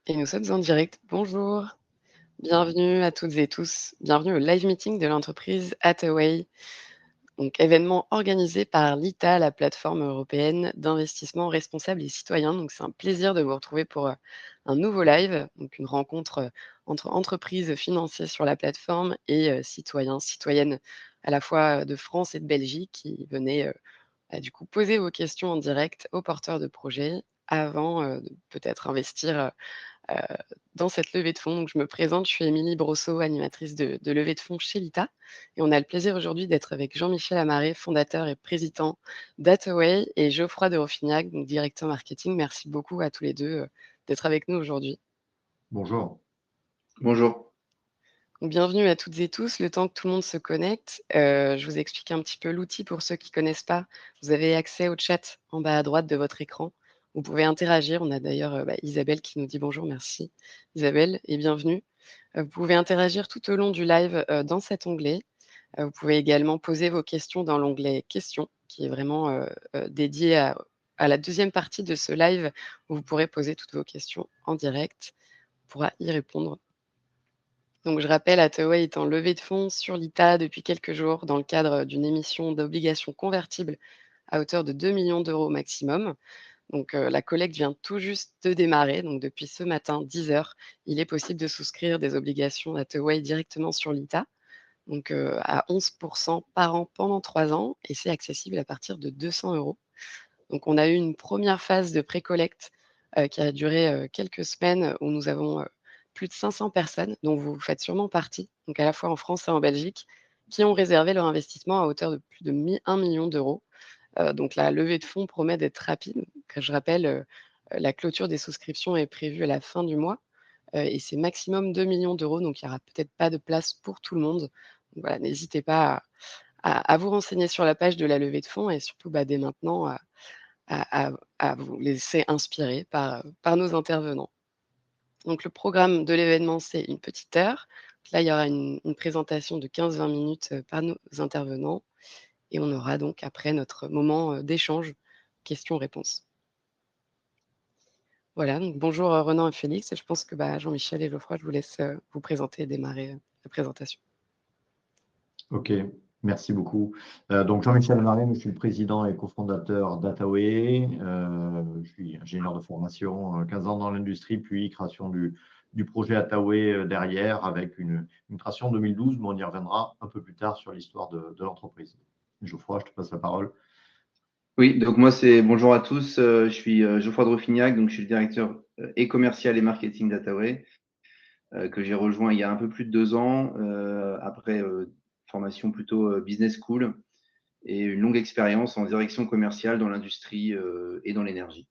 Et nous sommes en direct. Bonjour, bienvenue à toutes et tous. Bienvenue au live meeting de l'entreprise Hathaway, donc événement organisé par l'ITA, la plateforme européenne d'investissement responsable et citoyen. Donc c'est un plaisir de vous retrouver pour un nouveau live, donc une rencontre entre entreprises financières sur la plateforme et citoyens, citoyennes à la fois de France et de Belgique qui venaient du coup poser vos questions en direct aux porteurs de projets avant de peut-être investir heu, dans cette levée de fonds. Donc je me présente, je suis Émilie Brosseau, animatrice de levée de fonds chez Lita et on a le plaisir aujourd'hui d'être avec Jean-Michel Amaré, fondateur et président d'Hathaway et Geoffroy de Roffignac, donc directeur marketing. Merci beaucoup à tous les 2 d'être avec nous aujourd'hui. Bonjour. Bonjour. Donc bienvenue à toutes et tous. Le temps que tout le monde se connecte, je vous explique un petit peu l'outil pour ceux qui connaissent pas. Vous avez accès au chat en bas à droite de votre écran. Vous pouvez interagir. On a d'ailleurs, Isabelle qui nous dit bonjour, merci Isabelle et bienvenue. Vous pouvez interagir tout au long du live, dans cet onglet. Vous pouvez également poser vos questions dans l'onglet questions qui est vraiment, dédié à la deuxième partie de ce live où vous pourrez poser toutes vos questions en direct. On pourra y répondre. Donc je rappelle, Hathaway est en levée de fonds sur l'ITA depuis quelques jours dans le cadre d'une émission d'obligations convertibles à hauteur de 2 millions d'euros maximum. Donc la collecte vient tout juste de démarrer. Donc depuis ce matin, 10 heures, il est possible de souscrire des obligations Hathaway directement sur l'ITA, donc à 11% par an pendant 3 ans et c'est accessible à partir de 200 euros. Donc on a eu une première phase de précollecte, qui a duré, quelques semaines où nous avons, plus de 500 personnes, dont vous faites sûrement partie, donc à la fois en France et en Belgique, qui ont réservé leur investissement à hauteur de plus de 1 000 000 €. Donc la levée de fonds promet d'être rapide. Que je rappelle, la clôture des souscriptions est prévue à la fin du mois, et c'est maximum 2 millions d'euros, donc il y aura peut-être pas de place pour tout le monde. Donc voilà, n'hésitez pas à vous renseigner sur la page de la levée de fonds et surtout, dès maintenant à vous laisser inspirer par nos intervenants. Donc le programme de l'événement, c'est une petite heure. Là, il y aura une présentation de 15-20 minutes, par nos intervenants et on aura donc après notre moment, d'échange, questions-réponses. Voilà, donc bonjour, Renan et Félix et je pense que, Jean-Michel et Geoffroy, je vous laisse, vous présenter et démarrer, la présentation. OK, merci beaucoup. Donc Jean-Michel Amaré, je suis le président et cofondateur d'Hathaway. Je suis ingénieur de formation, 15 ans dans l'industrie, puis création du projet Hathaway derrière, avec une création en 2012, mais on y reviendra un peu plus tard sur l'histoire de l'entreprise. Geoffroy, je te passe la parole. Oui, donc moi c'est bonjour à tous. Je suis Geoffroy de Roffignac, donc je suis le directeur et commercial et marketing d'Hathaway, que j'ai rejoint il y a un peu plus de 2 ans, après formation plutôt business school et une longue expérience en direction commerciale dans l'industrie et dans l'énergie.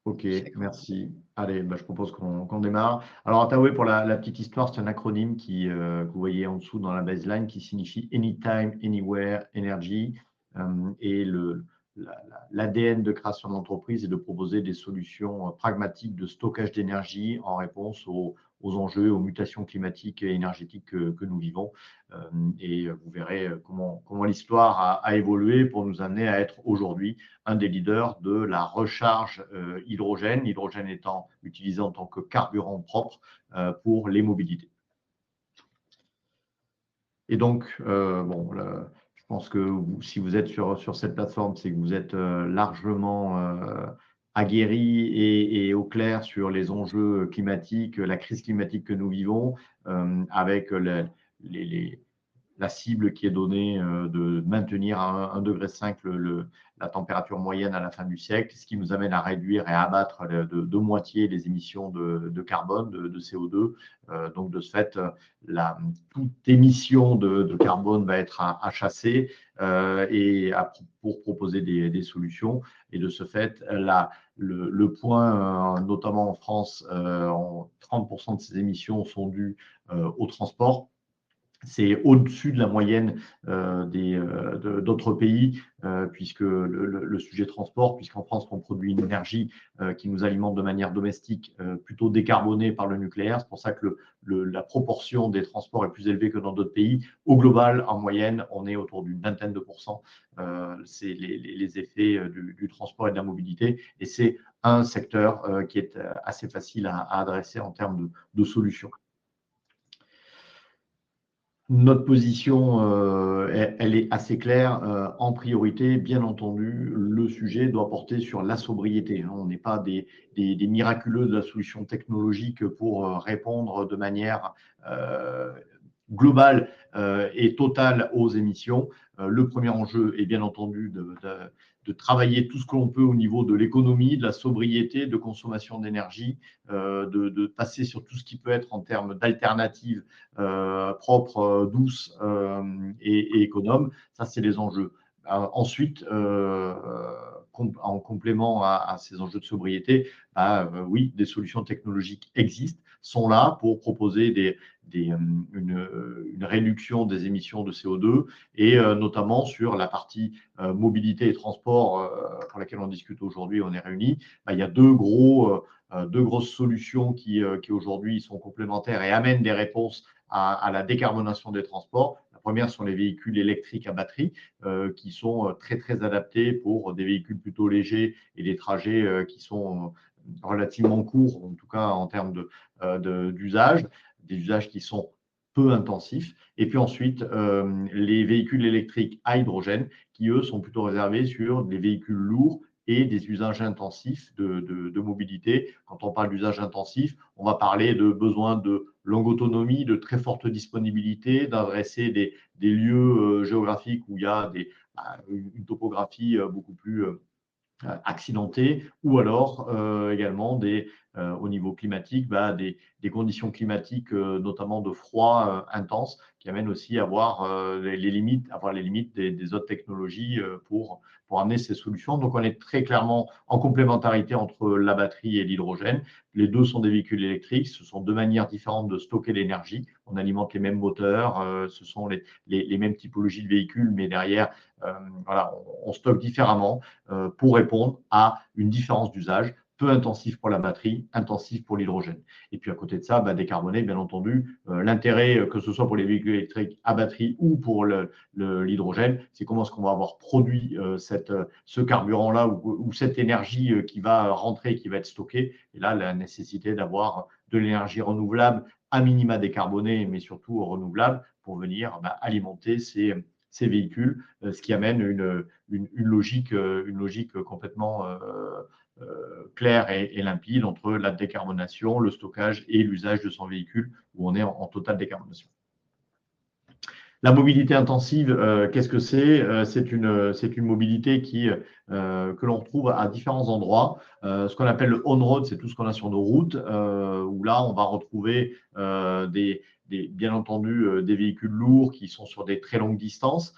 OK, D'accord. merci. Allez, je propose qu'on démarre. Alors, Hathaway, pour la petite histoire, c'est un acronyme que vous voyez en dessous dans la baseline qui signifie Anytime, Anywhere, Energy. Et l'ADN de création d'entreprise est de proposer des solutions pragmatiques de stockage d'énergie en réponse aux enjeux, aux mutations climatiques et énergétiques que nous vivons. Et vous verrez comment l'histoire a évolué pour nous amener à être aujourd'hui un des leaders de la recharge hydrogène, l'hydrogène étant utilisé en tant que carburant propre pour les mobilités. Et donc, je pense que si vous êtes sur cette plateforme, c'est que vous êtes largement aguerri et au clair sur les enjeux climatiques, la crise climatique que nous vivons, avec la cible qui est donnée de maintenir à 1,5 degré la température moyenne à la fin du siècle, ce qui nous amène à réduire et à abattre de moitié les émissions de carbone, de CO2. Donc, de ce fait, toute émission de carbone va être à chasser pour proposer des solutions. Et de ce fait, le point, notamment en France, 30% de ces émissions sont dues au transport. c'est au-dessus de la moyenne d'autres pays, puisque le sujet transport, puisqu'en France, on produit une énergie qui nous alimente de manière domestique, plutôt décarbonée par le nucléaire. C'est pour ça que la proportion des transports est plus élevée que dans d'autres pays. Au global, en moyenne, on est autour d'une vingtaine de pourcents. C'est les effets du transport et de la mobilité. Et c'est un secteur qui est assez facile à adresser en termes de solutions. Notre position, elle est assez claire. En priorité, bien entendu, le sujet doit porter sur la sobriété. On n'est pas des miraculeux de la solution technologique pour répondre de manière globale et totale aux émissions. Le premier enjeu est bien entendu de travailler tout ce que l'on peut au niveau de l'économie, de la sobriété, de consommation d'énergie, de passer sur tout ce qui peut être en termes d'alternatives propres, douces et économes. Ça, c'est les enjeux. Ensuite, en complément à ces enjeux de sobriété, oui, des solutions technologiques existent, sont là pour proposer une réduction des émissions de CO2 et notamment sur la partie mobilité et transport pour laquelle on discute aujourd'hui, on est réunis. Il y a deux grosses solutions qui aujourd'hui sont complémentaires et amènent des réponses à la décarbonation des transports. La première sont les véhicules électriques à batterie qui sont très, très adaptés pour des véhicules plutôt légers et des trajets qui sont relativement courts, en tout cas en termes d'usage, des usages qui sont peu intensifs. Et puis ensuite, les véhicules électriques à hydrogène qui, eux, sont plutôt réservés sur des véhicules lourds et des usages intensifs de mobilité. Quand on parle d'usage intensif, on va parler de besoin de longue autonomie, de très forte disponibilité, d'adresser des lieux géographiques où il y a une topographie beaucoup plus accidentée, ou alors également au niveau climatique, des conditions climatiques, notamment de froid intense, qui amènent aussi à avoir les limites des autres technologies pour amener ces solutions. Donc, on est très clairement en complémentarité entre la batterie et l'hydrogène. Les deux sont des véhicules électriques. Ce sont deux manières différentes de stocker l'énergie. On alimente les mêmes moteurs. Ce sont les mêmes typologies de véhicules, mais derrière, voilà, on stocke différemment pour répondre à une différence d'usage, peu intensif pour la batterie, intensif pour l'hydrogène. Et puis à côté de ça, décarboner, bien entendu, l'intérêt, que ce soit pour les véhicules électriques à batterie ou pour l'hydrogène, c'est comment est-ce qu'on va avoir produit ce carburant-là ou cette énergie qui va rentrer, qui va être stockée. Et là, la nécessité d'avoir de l'énergie renouvelable, à minima décarbonée, mais surtout renouvelable, pour venir alimenter ces véhicules, ce qui amène une logique complètement claire et limpide entre la décarbonation, le stockage et l'usage de son véhicule, où on est en totale décarbonation. La mobilité intensive, qu'est-ce que c'est? C'est une mobilité que l'on retrouve à différents endroits. Ce qu'on appelle le on-road, c'est tout ce qu'on a sur nos routes, où là, on va retrouver bien entendu des véhicules lourds qui sont sur des très longues distances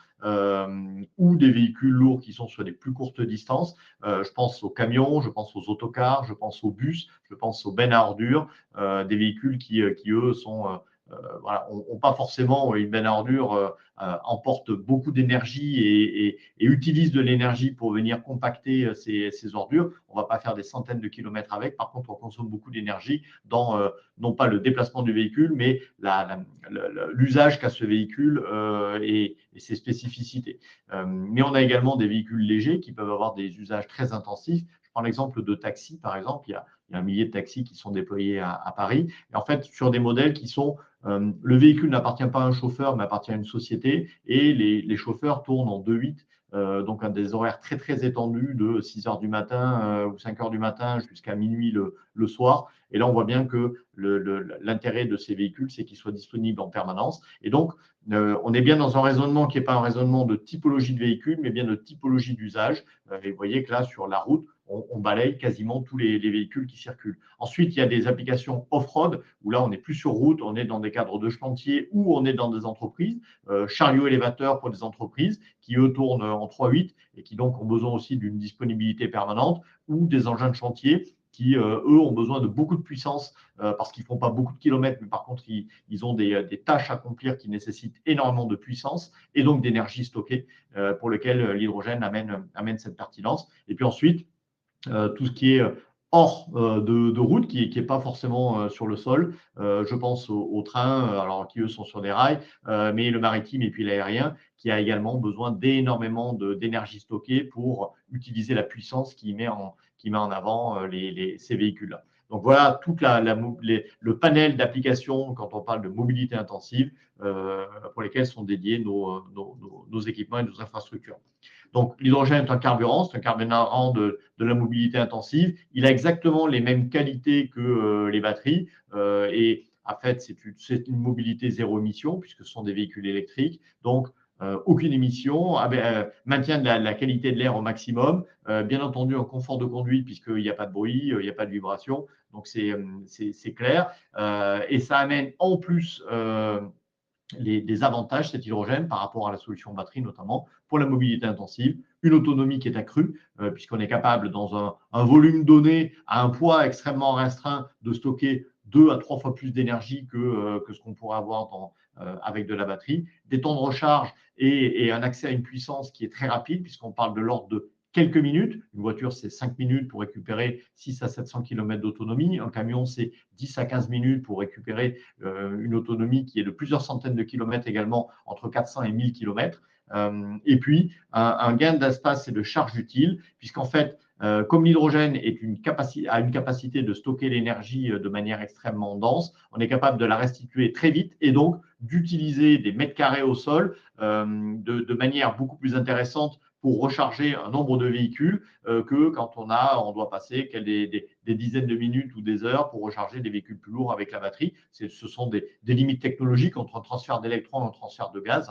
ou des véhicules lourds qui sont sur des plus courtes distances. Je pense aux camions, je pense aux autocars, je pense aux bus, je pense aux bennes à ordures, des véhicules qui eux, sont ont pas forcément une benne à ordures, emportent beaucoup d'énergie et utilisent de l'énergie pour venir compacter ces ordures. On ne va pas faire des centaines de kilomètres avec. Par contre, on consomme beaucoup d'énergie dans non pas le déplacement du véhicule, mais l'usage qu'a ce véhicule et ses spécificités. Mais on a également des véhicules légers qui peuvent avoir des usages très intensifs. Je prends l'exemple de taxis, par exemple. Il y a un millier de taxis qui sont déployés à Paris. Et en fait, sur des modèles qui sont le véhicule n'appartient pas à un chauffeur, mais appartient à une société. Et les chauffeurs tournent en 2/8, donc à des horaires très, très étendus de 6 heures du matin ou 5 heures du matin jusqu'à minuit le soir. Et là, on voit bien que l'intérêt de ces véhicules, c'est qu'ils soient disponibles en permanence. Et donc, on est bien dans un raisonnement qui n'est pas un raisonnement de typologie de véhicule, mais bien de typologie d'usage. Et vous voyez que là, sur la route, on balaye quasiment tous les véhicules qui circulent. Ensuite, il y a des applications off-road, où là, on n'est plus sur route, on est dans des cadres de chantier ou on est dans des entreprises, chariot élévateur pour des entreprises qui, eux, tournent en 3/8 et qui donc ont besoin aussi d'une disponibilité permanente, ou des engins de chantier qui, eux, ont besoin de beaucoup de puissance parce qu'ils ne font pas beaucoup de kilomètres, mais par contre, ils ont des tâches à accomplir qui nécessitent énormément de puissance et donc d'énergie stockée pour lequel l'hydrogène amène cette pertinence. Et puis ensuite, tout ce qui est hors de route, qui n'est pas forcément sur le sol. Je pense aux trains, alors qui eux sont sur des rails, mais le maritime et puis l'aérien, qui a également besoin d'énormément d'énergie stockée pour utiliser la puissance qui met en avant ces véhicules-là. Donc voilà tout le panel d'applications quand on parle de mobilité intensive pour lesquelles sont dédiés nos équipements et nos infrastructures. Donc, l'hydrogène est un carburant, c'est un carburant de la mobilité intensive. Il a exactement les mêmes qualités que les batteries et en fait, c'est une mobilité zéro émission puisque ce sont des véhicules électriques. Donc, aucune émission, maintien de la qualité de l'air au maximum, bien entendu un confort de conduite puisqu'il n'y a pas de bruit, il n'y a pas de vibration, donc c'est clair. Et ça amène en plus des avantages, cet hydrogène, par rapport à la solution batterie, notamment pour la mobilité intensive, une autonomie qui est accrue, puisqu'on est capable, dans un volume donné, à un poids extrêmement restreint, de stocker 2 à 3 fois plus d'énergie que ce qu'on pourrait avoir avec de la batterie, des temps de recharge et un accès à une puissance qui est très rapide, puisqu'on parle de l'ordre de quelques minutes. Une voiture, c'est 5 minutes pour récupérer 6 à 700 km d'autonomie. Un camion, c'est 10 à 15 minutes pour récupérer une autonomie qui est de plusieurs centaines de kilomètres également, entre 400 et 1000 kilomètres. Et puis, un gain d'espace et de charge utile, puisqu'en fait, comme l'hydrogène a une capacité de stocker l'énergie de manière extrêmement dense, on est capable de la restituer très vite et donc d'utiliser des mètres carrés au sol de manière beaucoup plus intéressante pour recharger un nombre de véhicules que quand on doit passer des dizaines de minutes ou des heures pour recharger des véhicules plus lourds avec la batterie. Ce sont des limites technologiques entre un transfert d'électrons et un transfert de gaz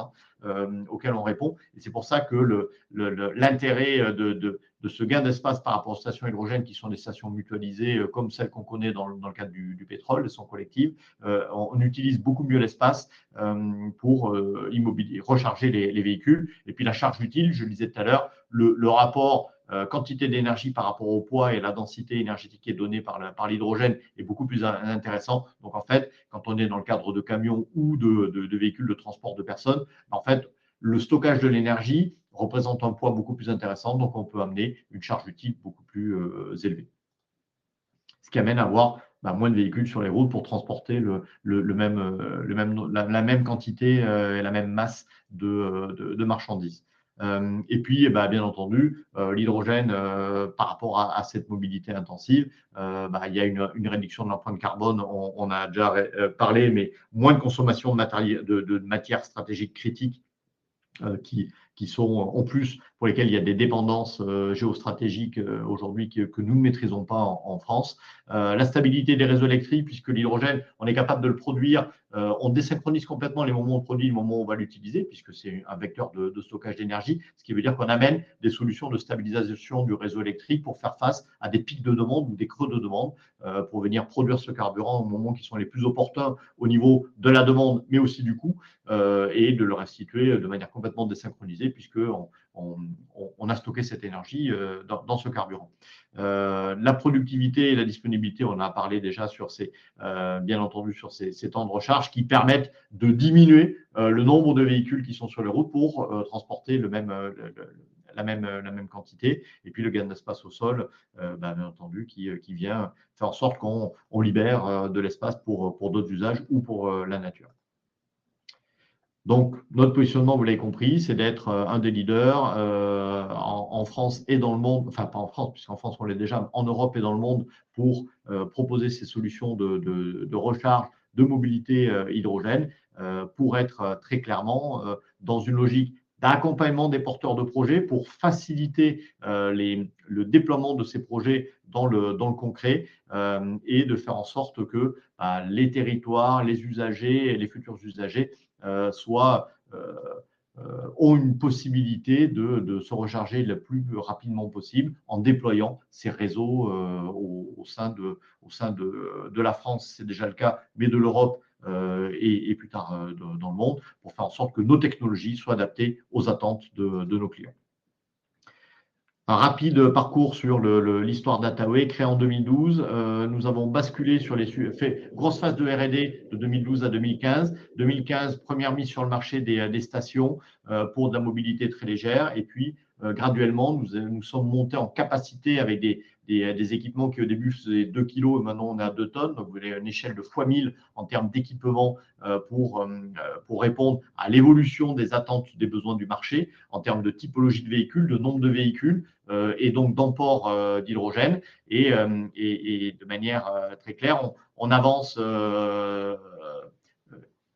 auquel on répond. Et c'est pour ça que l'intérêt de ce gain d'espace par rapport aux stations hydrogènes qui sont des stations mutualisées comme celles qu'on connaît dans le cadre du pétrole, elles sont collectives, on utilise beaucoup mieux l'espace pour recharger les véhicules. Et puis la charge utile, je le disais tout à l'heure, le rapport quantité d'énergie par rapport au poids et la densité énergétique qui est donnée par l'hydrogène est beaucoup plus intéressant. Donc en fait, quand on est dans le cadre de camions ou de véhicules de transport de personnes, en fait, le stockage de l'énergie représente un poids beaucoup plus intéressant, donc on peut amener une charge utile beaucoup plus élevée. Ce qui amène à avoir moins de véhicules sur les routes pour transporter la même quantité et la même masse de marchandises. Et puis, bien entendu, l'hydrogène, par rapport à cette mobilité intensive, il y a une réduction de l'empreinte carbone, on a déjà parlé, mais moins de consommation de matières stratégiques critiques qui sont en plus pour lesquels il y a des dépendances géostratégiques aujourd'hui que nous ne maîtrisons pas en France. La stabilité des réseaux électriques, puisque l'hydrogène, on est capable de le produire, on désynchronise complètement les moments où on le produit, les moments où on va l'utiliser, puisque c'est un vecteur de stockage d'énergie, ce qui veut dire qu'on amène des solutions de stabilisation du réseau électrique pour faire face à des pics de demande ou des creux de demande, pour venir produire ce carburant au moment qui sont les plus opportuns au niveau de la demande, mais aussi du coût, et de le restituer de manière complètement désynchronisée, puisqu'on a stocké cette énergie dans ce carburant. La productivité et la disponibilité, on a parlé déjà bien entendu sur ces temps de recharge qui permettent de diminuer le nombre de véhicules qui sont sur les routes pour transporter la même quantité. Et puis le gain d'espace au sol, bien entendu, qui vient faire en sorte qu'on libère de l'espace pour d'autres usages ou pour la nature. Donc, notre positionnement, vous l'avez compris, c'est d'être un des leaders en France et dans le monde, enfin pas en France, puisqu'en France on l'est déjà, en Europe et dans le monde, pour proposer ces solutions de recharge, de mobilité hydrogène, pour être très clairement dans une logique d'accompagnement des porteurs de projets pour faciliter le déploiement de ces projets dans le concret et de faire en sorte que les territoires, les usagers et les futurs usagers ont une possibilité de se recharger le plus rapidement possible en déployant ces réseaux au sein de la France, c'est déjà le cas, mais de l'Europe et plus tard dans le monde, pour faire en sorte que nos technologies soient adaptées aux attentes de nos clients. Un rapide parcours sur l'histoire d'Ataway, créé en 2012. Nous avons basculé sur fait grosse phase de R&D de 2012 à 2015. 2015, première mise sur le marché des stations pour de la mobilité très légère. Et puis, graduellement, nous sommes montés en capacité avec des équipements qui au début faisaient 2 kg et maintenant on est à 2 tonnes. Donc, vous avez une échelle de fois 1000 en termes d'équipement pour répondre à l'évolution des attentes, des besoins du marché, en termes de typologie de véhicules, de nombre de véhicules et donc d'emport d'hydrogène. Et de manière très claire, on avance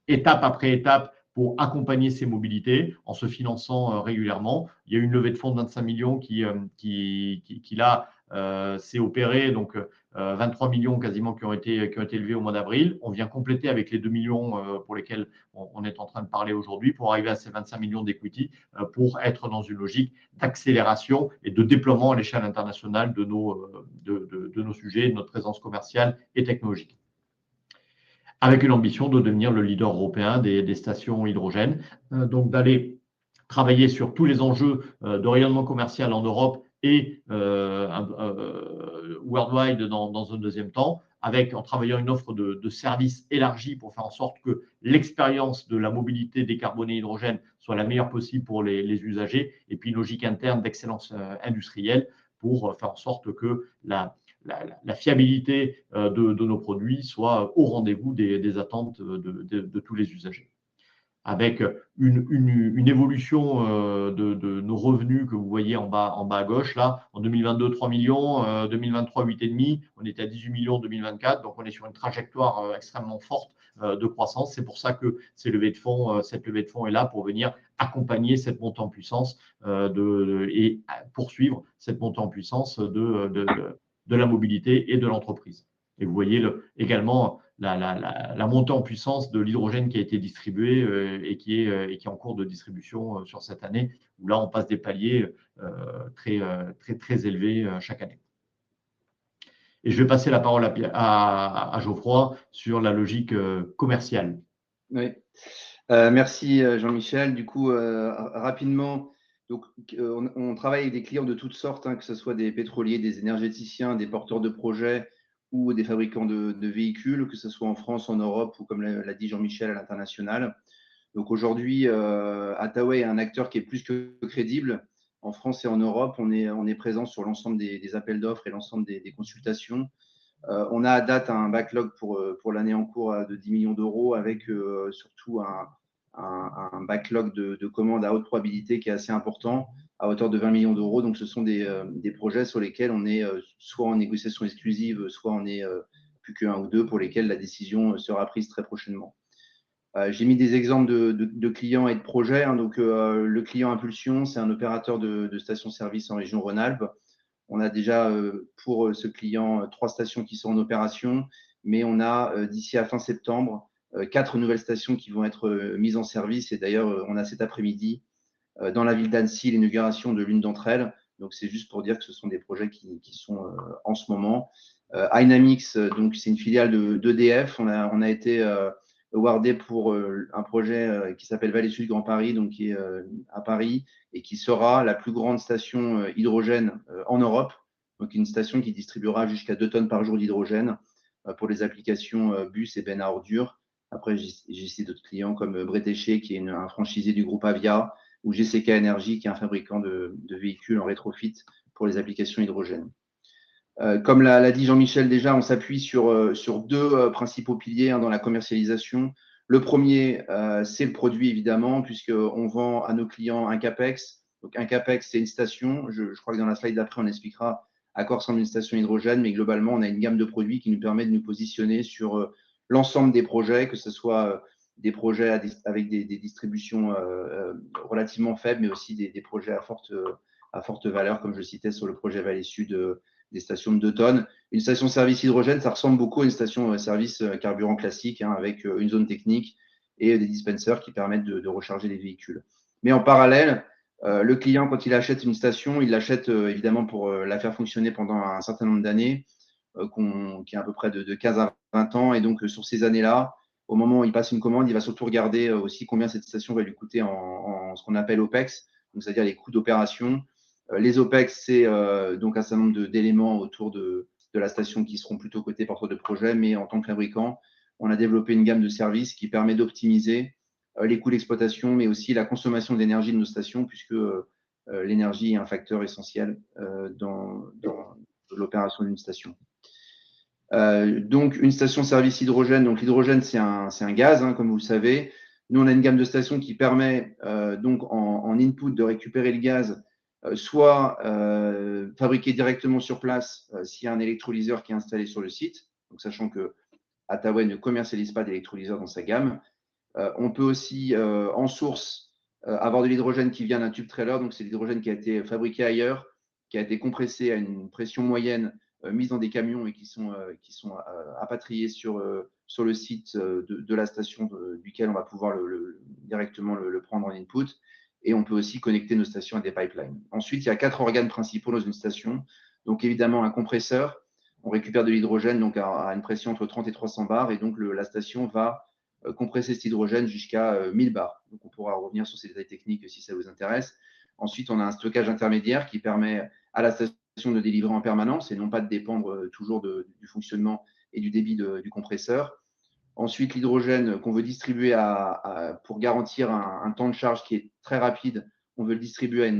étape après étape pour accompagner ces mobilités en se finançant régulièrement. Il y a eu une levée de fonds de 25 millions qui là, s'est opérée, donc 23 millions quasiment qui ont été levés au mois d'avril. On vient compléter avec les 2 millions pour lesquels on est en train de parler aujourd'hui pour arriver à ces 25 millions d'equity pour être dans une logique d'accélération et de déploiement à l'échelle internationale de nos sujets, de notre présence commerciale et technologique, avec une ambition de devenir le leader européen des stations hydrogène, donc d'aller travailler sur tous les enjeux de rayonnement commercial en Europe et worldwide dans un deuxième temps, en travaillant une offre de services élargie pour faire en sorte que l'expérience de la mobilité décarbonée hydrogène soit la meilleure possible pour les usagers, et puis une logique interne d'excellence industrielle pour faire en sorte que la fiabilité de nos produits soit au rendez-vous des attentes de tous les usagers, avec une évolution de nos revenus que vous voyez en bas à gauche. Là, en 2022, 3 millions, 2023, 8,5, on était à 18 millions en 2024, donc on est sur une trajectoire extrêmement forte de croissance. C'est pour ça que cette levée de fonds est là pour venir accompagner cette montée en puissance et poursuivre cette montée en puissance de la mobilité et de l'entreprise. Et vous voyez également la montée en puissance de l'hydrogène qui a été distribué et qui est en cours de distribution sur cette année, où là, on passe des paliers très élevés chaque année. Et je vais passer la parole à Geoffroy sur la logique commerciale. Oui. Merci Jean-Michel. Du coup, rapidement, donc, on travaille avec des clients de toutes sortes, que ce soit des pétroliers, des énergéticiens, des porteurs de projets ou des fabricants de véhicules, que ce soit en France, en Europe ou, comme l'a dit Jean-Michel, à l'international. Donc aujourd'hui, Attaway est un acteur qui est plus que crédible. En France et en Europe, on est présent sur l'ensemble des appels d'offres et l'ensemble des consultations. On a à date un backlog pour l'année en cours de 10 millions d'euros, avec surtout un backlog de commandes à haute probabilité qui est assez important, à hauteur de 20 millions d'euros. Donc, ce sont des projets sur lesquels on est soit en négociation exclusive, soit on est plus qu'un ou deux pour lesquels la décision sera prise très prochainement. J'ai mis des exemples de clients et de projets. Donc, le client Impulsion, c'est un opérateur de stations-service en région Rhône-Alpes. On a déjà pour ce client 3 stations qui sont en opération, mais on a d'ici à fin septembre 4 nouvelles stations qui vont être mises en service. Et d'ailleurs, on a cet après-midi dans la ville d'Annecy l'inauguration de l'une d'entre elles. Donc, c'est juste pour dire que ce sont des projets qui sont en ce moment. Dynamics, donc c'est une filiale d'EDF. On a été awardé pour un projet qui s'appelle Vallée Sud Grand Paris, donc qui est à Paris, et qui sera la plus grande station hydrogène en Europe. Donc, une station qui distribuera jusqu'à 2 tonnes par jour d'hydrogène pour les applications bus et bennes à ordures. Après, j'ai cité d'autres clients comme Bretéché, qui est un franchisé du groupe Avia, ou GCK Energy, qui est un fabricant de véhicules en rétrofit pour les applications hydrogène. Comme l'a dit Jean-Michel déjà, on s'appuie sur 2 principaux piliers dans la commercialisation. Le premier, c'est le produit, évidemment, puisqu'on vend à nos clients un CAPEX. Donc, un CAPEX, c'est une station. Je crois que dans la slide d'après, on expliquera à quoi ressemble une station hydrogène, mais globalement, on a une gamme de produits qui nous permet de nous positionner sur l'ensemble des projets, que ce soit des projets avec des distributions relativement faibles, mais aussi des projets à forte valeur, comme je citais sur le projet Vallée Sud des stations de 2 tonnes. Une station-service hydrogène, ça ressemble beaucoup à une station-service carburant classique, avec une zone technique et des dispensers qui permettent de recharger les véhicules. Mais en parallèle, le client, quand il achète une station, il l'achète évidemment pour la faire fonctionner pendant un certain nombre d'années, qui est à peu près de 15 à 20 ans. Et donc, sur ces années-là, au moment où il passe une commande, il va surtout regarder aussi combien cette station va lui coûter en ce qu'on appelle OPEX, donc c'est-à-dire les coûts d'opération. Les OPEX, c'est donc un certain nombre d'éléments autour de la station qui seront plutôt côté porteur de projet, mais en tant que fabricant, on a développé une gamme de services qui permet d'optimiser les coûts d'exploitation, mais aussi la consommation d'énergie de nos stations, puisque l'énergie est un facteur essentiel dans l'opération d'une station. Donc, une station-service hydrogène. Donc, l'hydrogène, c'est un gaz, hein, comme vous le savez. Nous, on a une gamme de stations qui permet donc en input de récupérer le gaz, soit fabriqué directement sur place s'il y a un électrolyseur qui est installé sur le site. Donc, sachant que Attaway ne commercialise pas d'électrolyseur dans sa gamme. On peut aussi en source avoir de l'hydrogène qui vient d'un tube trailer. Donc, c'est l'hydrogène qui a été fabriqué ailleurs, qui a été compressé à une pression moyenne, mis dans des camions et qui sont apatriés sur le site de la station duquel on va pouvoir directement le prendre en input. Et on peut aussi connecter nos stations à des pipelines. Ensuite, il y a 4 organes principaux dans une station. Donc, évidemment, un compresseur. On récupère de l'hydrogène donc à une pression entre 30 et 300 bars. Et donc, la station va compresser cet hydrogène jusqu'à 1000 bars. Donc, on pourra revenir sur ces détails techniques si ça vous intéresse. Ensuite, on a un stockage intermédiaire qui permet à la station de délivrer en permanence et non pas de dépendre toujours du fonctionnement et du débit du compresseur. Ensuite, l'hydrogène qu'on veut distribuer pour garantir un temps de charge qui est très rapide, on veut le distribuer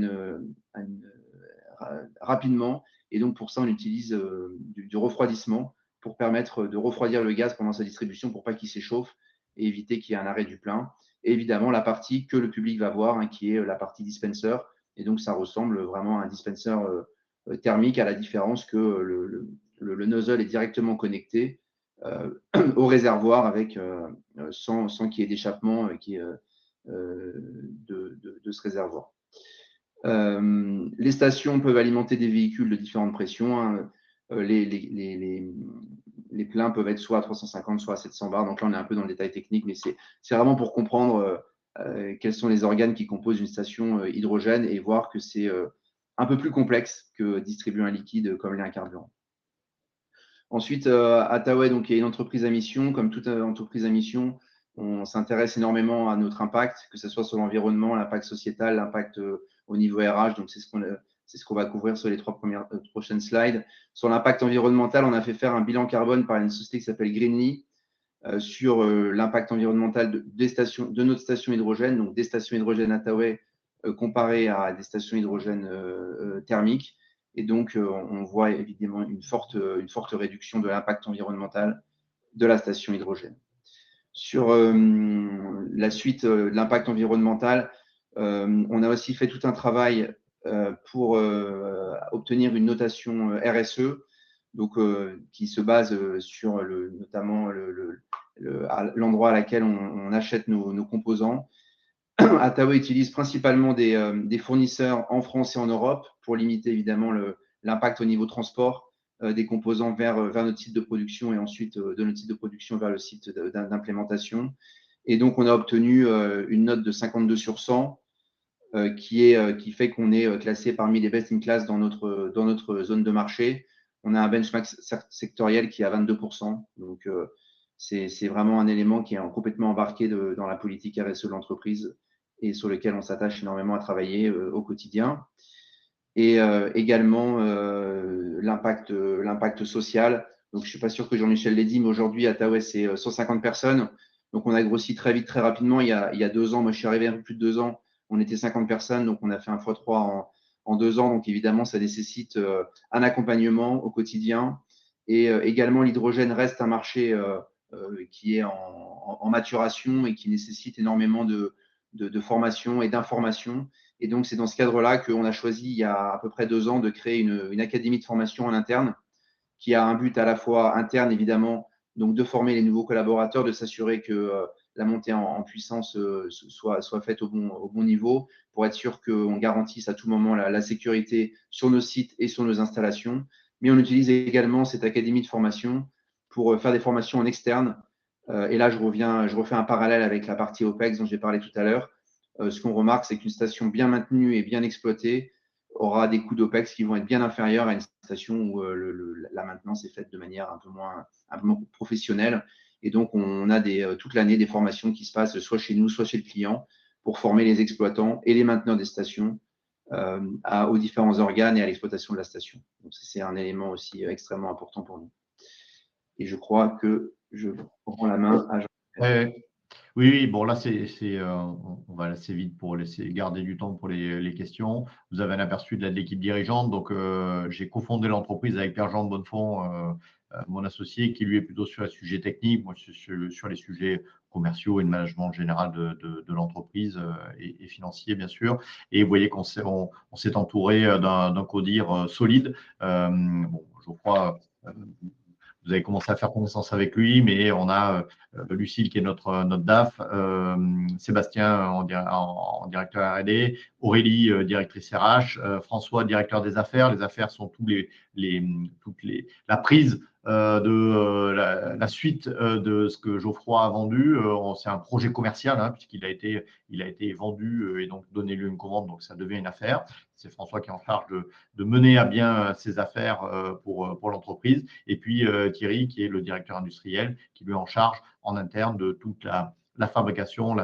rapidement. Et donc, pour ça, on utilise du refroidissement pour permettre de refroidir le gaz pendant sa distribution pour pas qu'il s'échauffe et éviter qu'il y ait un arrêt du plein. Et évidemment, la partie que le public va voir, hein, qui est la partie dispenser. Et donc, ça ressemble vraiment à un dispenser thermique, à la différence que le nozzle est directement connecté au réservoir avec, sans qu'il y ait d'échappement de ce réservoir. Les stations peuvent alimenter des véhicules de différentes pressions. Hein. Les pleins peuvent être soit à 350, soit à 700 bars. Donc là, on est un peu dans le détail technique, mais c'est vraiment pour comprendre quels sont les organes qui composent une station hydrogène et voir que c'est un peu plus complexe que distribuer un liquide comme l'est un carburant. Ensuite, Attaway donc, est une entreprise à mission. Comme toute entreprise à mission, on s'intéresse énormément à notre impact, que ce soit sur l'environnement, l'impact sociétal, l'impact au niveau RH. Donc, c'est ce qu'on va couvrir sur les 3 prochaines slides. Sur l'impact environnemental, on a fait faire un bilan carbone par une société qui s'appelle Greenly sur l'impact environnemental de notre station hydrogène, donc des stations hydrogène Attaway comparées à des stations hydrogène thermiques. Et donc, on voit évidemment une forte réduction de l'impact environnemental de la station hydrogène. Sur la suite de l'impact environnemental, on a aussi fait tout un travail pour obtenir une notation RSE, donc, qui se base sur notamment l'endroit à laquelle on achète nos composants. Attaway utilise principalement des fournisseurs en France et en Europe pour limiter évidemment l'impact au niveau transport des composants vers notre site de production et ensuite de notre site de production vers le site d'implémentation. Et donc, on a obtenu une note de 52 sur 100 qui fait qu'on est classé parmi les best in class dans notre zone de marché. On a un benchmark sectoriel qui est à 22%. Donc, c'est vraiment un élément qui est complètement embarqué dans la politique RSE de l'entreprise et sur lequel on s'attache énormément à travailler au quotidien. Et également l'impact social. Donc, je ne suis pas sûr que Jean-Michel l'ait dit, mais aujourd'hui, Attaway, c'est 150 personnes. Donc, on a grossi très vite, très rapidement. Il y a 2 ans, moi, je suis arrivé un peu plus de 2 ans, on était 50 personnes. Donc, on a fait un x3 en 2 ans. Donc, évidemment, ça nécessite un accompagnement au quotidien. Et également, l'hydrogène reste un marché qui est en maturation et qui nécessite énormément de formation et d'information. Et donc, c'est dans ce cadre-là qu'on a choisi, il y a à peu près 2 ans, de créer une académie de formation en interne qui a un but à la fois interne, évidemment, donc de former les nouveaux collaborateurs, de s'assurer que la montée en puissance soit faite au bon niveau pour être sûr qu'on garantisse à tout moment la sécurité sur nos sites et sur nos installations. Mais on utilise également cette académie de formation pour faire des formations en externe. Et là, je refais un parallèle avec la partie OPEX dont j'ai parlé tout à l'heure. Ce qu'on remarque, c'est qu'une station bien maintenue et bien exploitée aura des coûts d'OPEX qui vont être bien inférieurs à une station où la maintenance est faite de manière un peu moins professionnelle. Et donc, on a toute l'année des formations qui se passent soit chez nous, soit chez le client pour former les exploitants et les mainteneurs des stations aux différents organes et à l'exploitation de la station. Donc, c'est un élément aussi extrêmement important pour nous. Et je crois que je prends la main à Jean. Ouais. Oui, oui, bon là, on va assez vite pour laisser garder du temps pour les questions. Vous avez un aperçu de l'équipe dirigeante. Donc, j'ai cofondé l'entreprise avec Pierre-Jean Bonnefond, mon associé, qui lui est plutôt sur les sujets techniques. Moi, je suis sur les sujets commerciaux et de management général de l'entreprise et financier, bien sûr. Et vous voyez qu'on s'est entouré d'un codir solide. Bon, je crois. Vous avez commencé à faire connaissance avec lui, mais on a Lucille qui est notre DAF, Sébastien en directeur R&D, Aurélie, directrice RH, François, directeur des affaires. Les affaires sont la prise de la suite de ce que Geoffroy a vendu. C'est un projet commercial, hein, puisqu'il a été vendu et donc donné lieu à une commande, donc ça devient une affaire. C'est François qui est en charge de mener à bien ces affaires pour l'entreprise. Et puis Thierry, qui est le directeur industriel, qui lui est en charge en interne de toute la fabrication,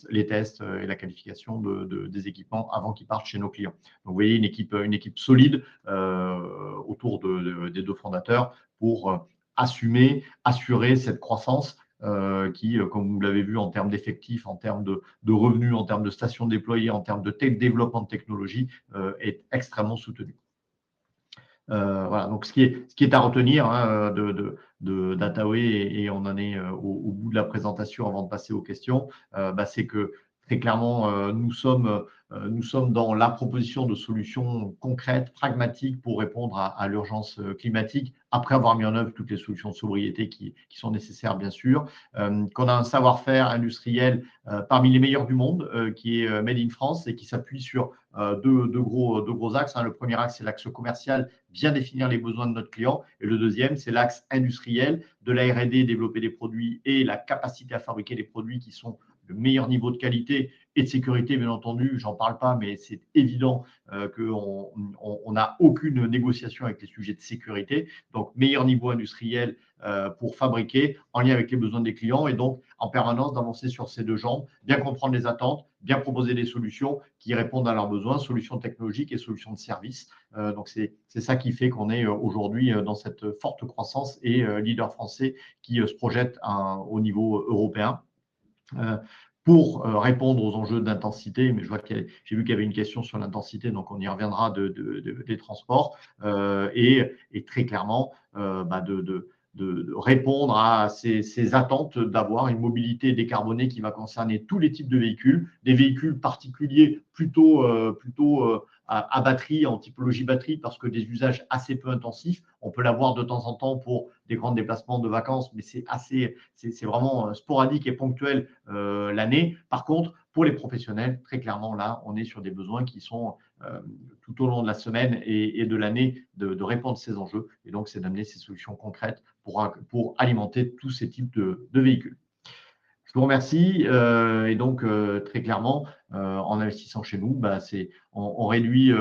les tests et la qualification des équipements avant qu'ils partent chez nos clients. Donc, vous voyez, une équipe solide autour des deux fondateurs pour assurer cette croissance qui, comme vous l'avez vu, en termes d'effectifs, en termes de revenus, en termes de stations déployées, en termes de développement de technologie, est extrêmement soutenue. Voilà, donc ce qui est à retenir hein, d'Ataoé, et on en est au bout de la présentation avant de passer aux questions, c'est que très clairement, nous sommes dans la proposition de solutions concrètes, pragmatiques pour répondre à l'urgence climatique, après avoir mis en œuvre toutes les solutions de sobriété qui sont nécessaires, bien sûr, qu'on a un savoir-faire industriel parmi les meilleurs du monde, qui est Made in France et qui s'appuie sur deux gros axes. Hein. Le premier axe, c'est l'axe commercial, bien définir les besoins de notre client. Et le deuxième, c'est l'axe industriel, de la R&D, développer des produits et la capacité à fabriquer des produits qui sont le meilleur niveau de qualité et de sécurité, bien entendu. J'en parle pas, mais c'est évident qu'on n'a aucune négociation avec les sujets de sécurité. Donc, meilleur niveau industriel pour fabriquer en lien avec les besoins des clients et donc en permanence d'avancer sur ces deux jambes, bien comprendre les attentes, bien proposer des solutions qui répondent à leurs besoins, solutions technologiques et solutions de service. Donc, c'est ça qui fait qu'on est aujourd'hui dans cette forte croissance et leader français qui se projette au niveau européen. Pour répondre aux enjeux d'intensité, mais j'ai vu qu'il y avait une question sur l'intensité, donc on y reviendra des transports, et très clairement de répondre à ces attentes d'avoir une mobilité décarbonée qui va concerner tous les types de véhicules, des véhicules particuliers plutôt à batterie, en typologie batterie, parce que des usages assez peu intensifs. On peut l'avoir de temps en temps pour des grands déplacements de vacances, mais c'est vraiment sporadique et ponctuel l'année. Par contre, pour les professionnels, très clairement, là, on est sur des besoins qui sont tout au long de la semaine et de l'année de répondre à ces enjeux. Et donc, c'est d'amener ces solutions concrètes pour alimenter tous ces types de véhicules. Je vous remercie. Et donc, très clairement, en investissant chez nous, on réduit,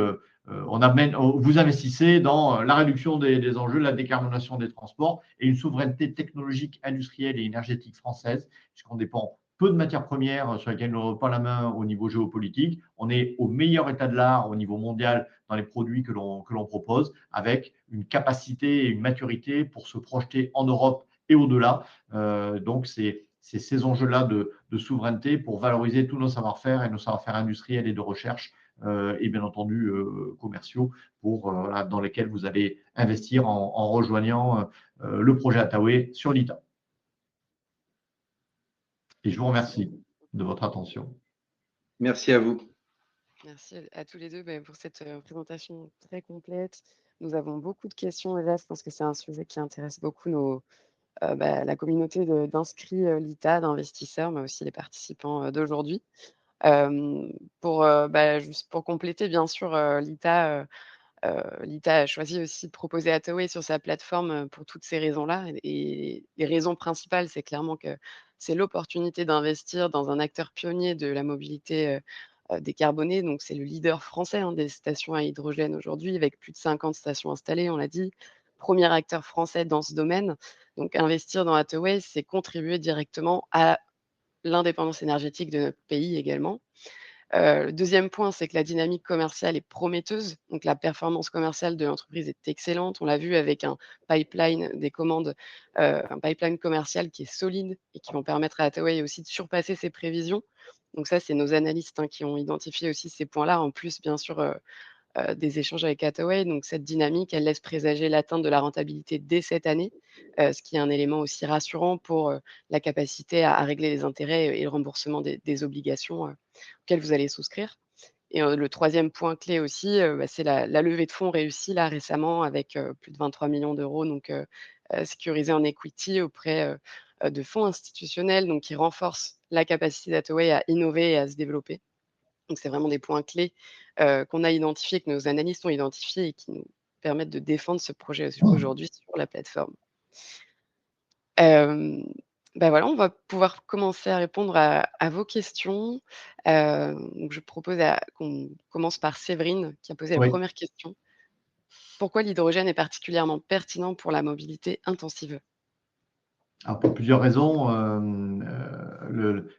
vous investissez dans la réduction des enjeux, la décarbonation des transports et une souveraineté technologique, industrielle et énergétique française, puisqu'on dépend peu de matières premières sur lesquelles on n'a pas la main au niveau géopolitique. On est au meilleur état de l'art au niveau mondial dans les produits que l'on propose, avec une capacité et une maturité pour se projeter en Europe et au-delà. Donc, c'est ces enjeux-là de souveraineté pour valoriser tous nos savoir-faire et nos savoir-faire industriels et de recherche et bien entendu commerciaux dans lesquels vous allez investir en rejoignant le projet Ataoé sur l'ITA. Et je vous remercie de votre attention. Merci à vous. Merci à tous les deux pour cette présentation très complète. Nous avons beaucoup de questions et là, je pense que c'est un sujet qui intéresse beaucoup la communauté d'inscrits l'ITA, d'investisseurs, mais aussi les participants d'aujourd'hui. Juste pour compléter, bien sûr, l'ITA a choisi aussi de proposer Ataoé sur sa plateforme pour toutes ces raisons-là. Et les raisons principales, c'est clairement que c'est l'opportunité d'investir dans un acteur pionnier de la mobilité décarbonée. Donc, c'est le leader français des stations à hydrogène aujourd'hui, avec plus de 50 stations installées, on l'a dit. Premier acteur français dans ce domaine. Donc, investir dans Ataoé, c'est contribuer directement à l'indépendance énergétique de notre pays également. Le deuxième point, c'est que la dynamique commerciale est prometteuse, donc la performance commerciale de l'entreprise est excellente. On l'a vu avec un pipeline des commandes, un pipeline commercial qui est solide et qui vont permettre à Hathaway aussi de surpasser ses prévisions. Donc ça, c'est nos analystes, hein, qui ont identifié aussi ces points-là, en plus bien sûr, des échanges avec Hathaway. Donc cette dynamique, elle laisse présager l'atteinte de la rentabilité dès cette année, ce qui est un élément aussi rassurant pour, la capacité à régler les intérêts et le remboursement des obligations, auxquelles vous allez souscrire. Et le troisième point clé aussi, c'est la levée de fonds réussie là récemment avec, plus de 23 millions d'euros donc sécurisés en equity auprès, de fonds institutionnels, donc qui renforcent la capacité d'Hathaway à innover et à se développer. Donc c'est vraiment des points clés, qu'on a identifiés, que nos analystes ont identifiés et qui nous permettent de défendre ce projet aujourd'hui sur la plateforme. Hem, voilà, on va pouvoir commencer à répondre à vos questions. Donc je propose qu'on commence par Séverine qui a posé la Oui. première question. Pourquoi l'hydrogène est particulièrement pertinent pour la mobilité intensive? Alors pour plusieurs raisons,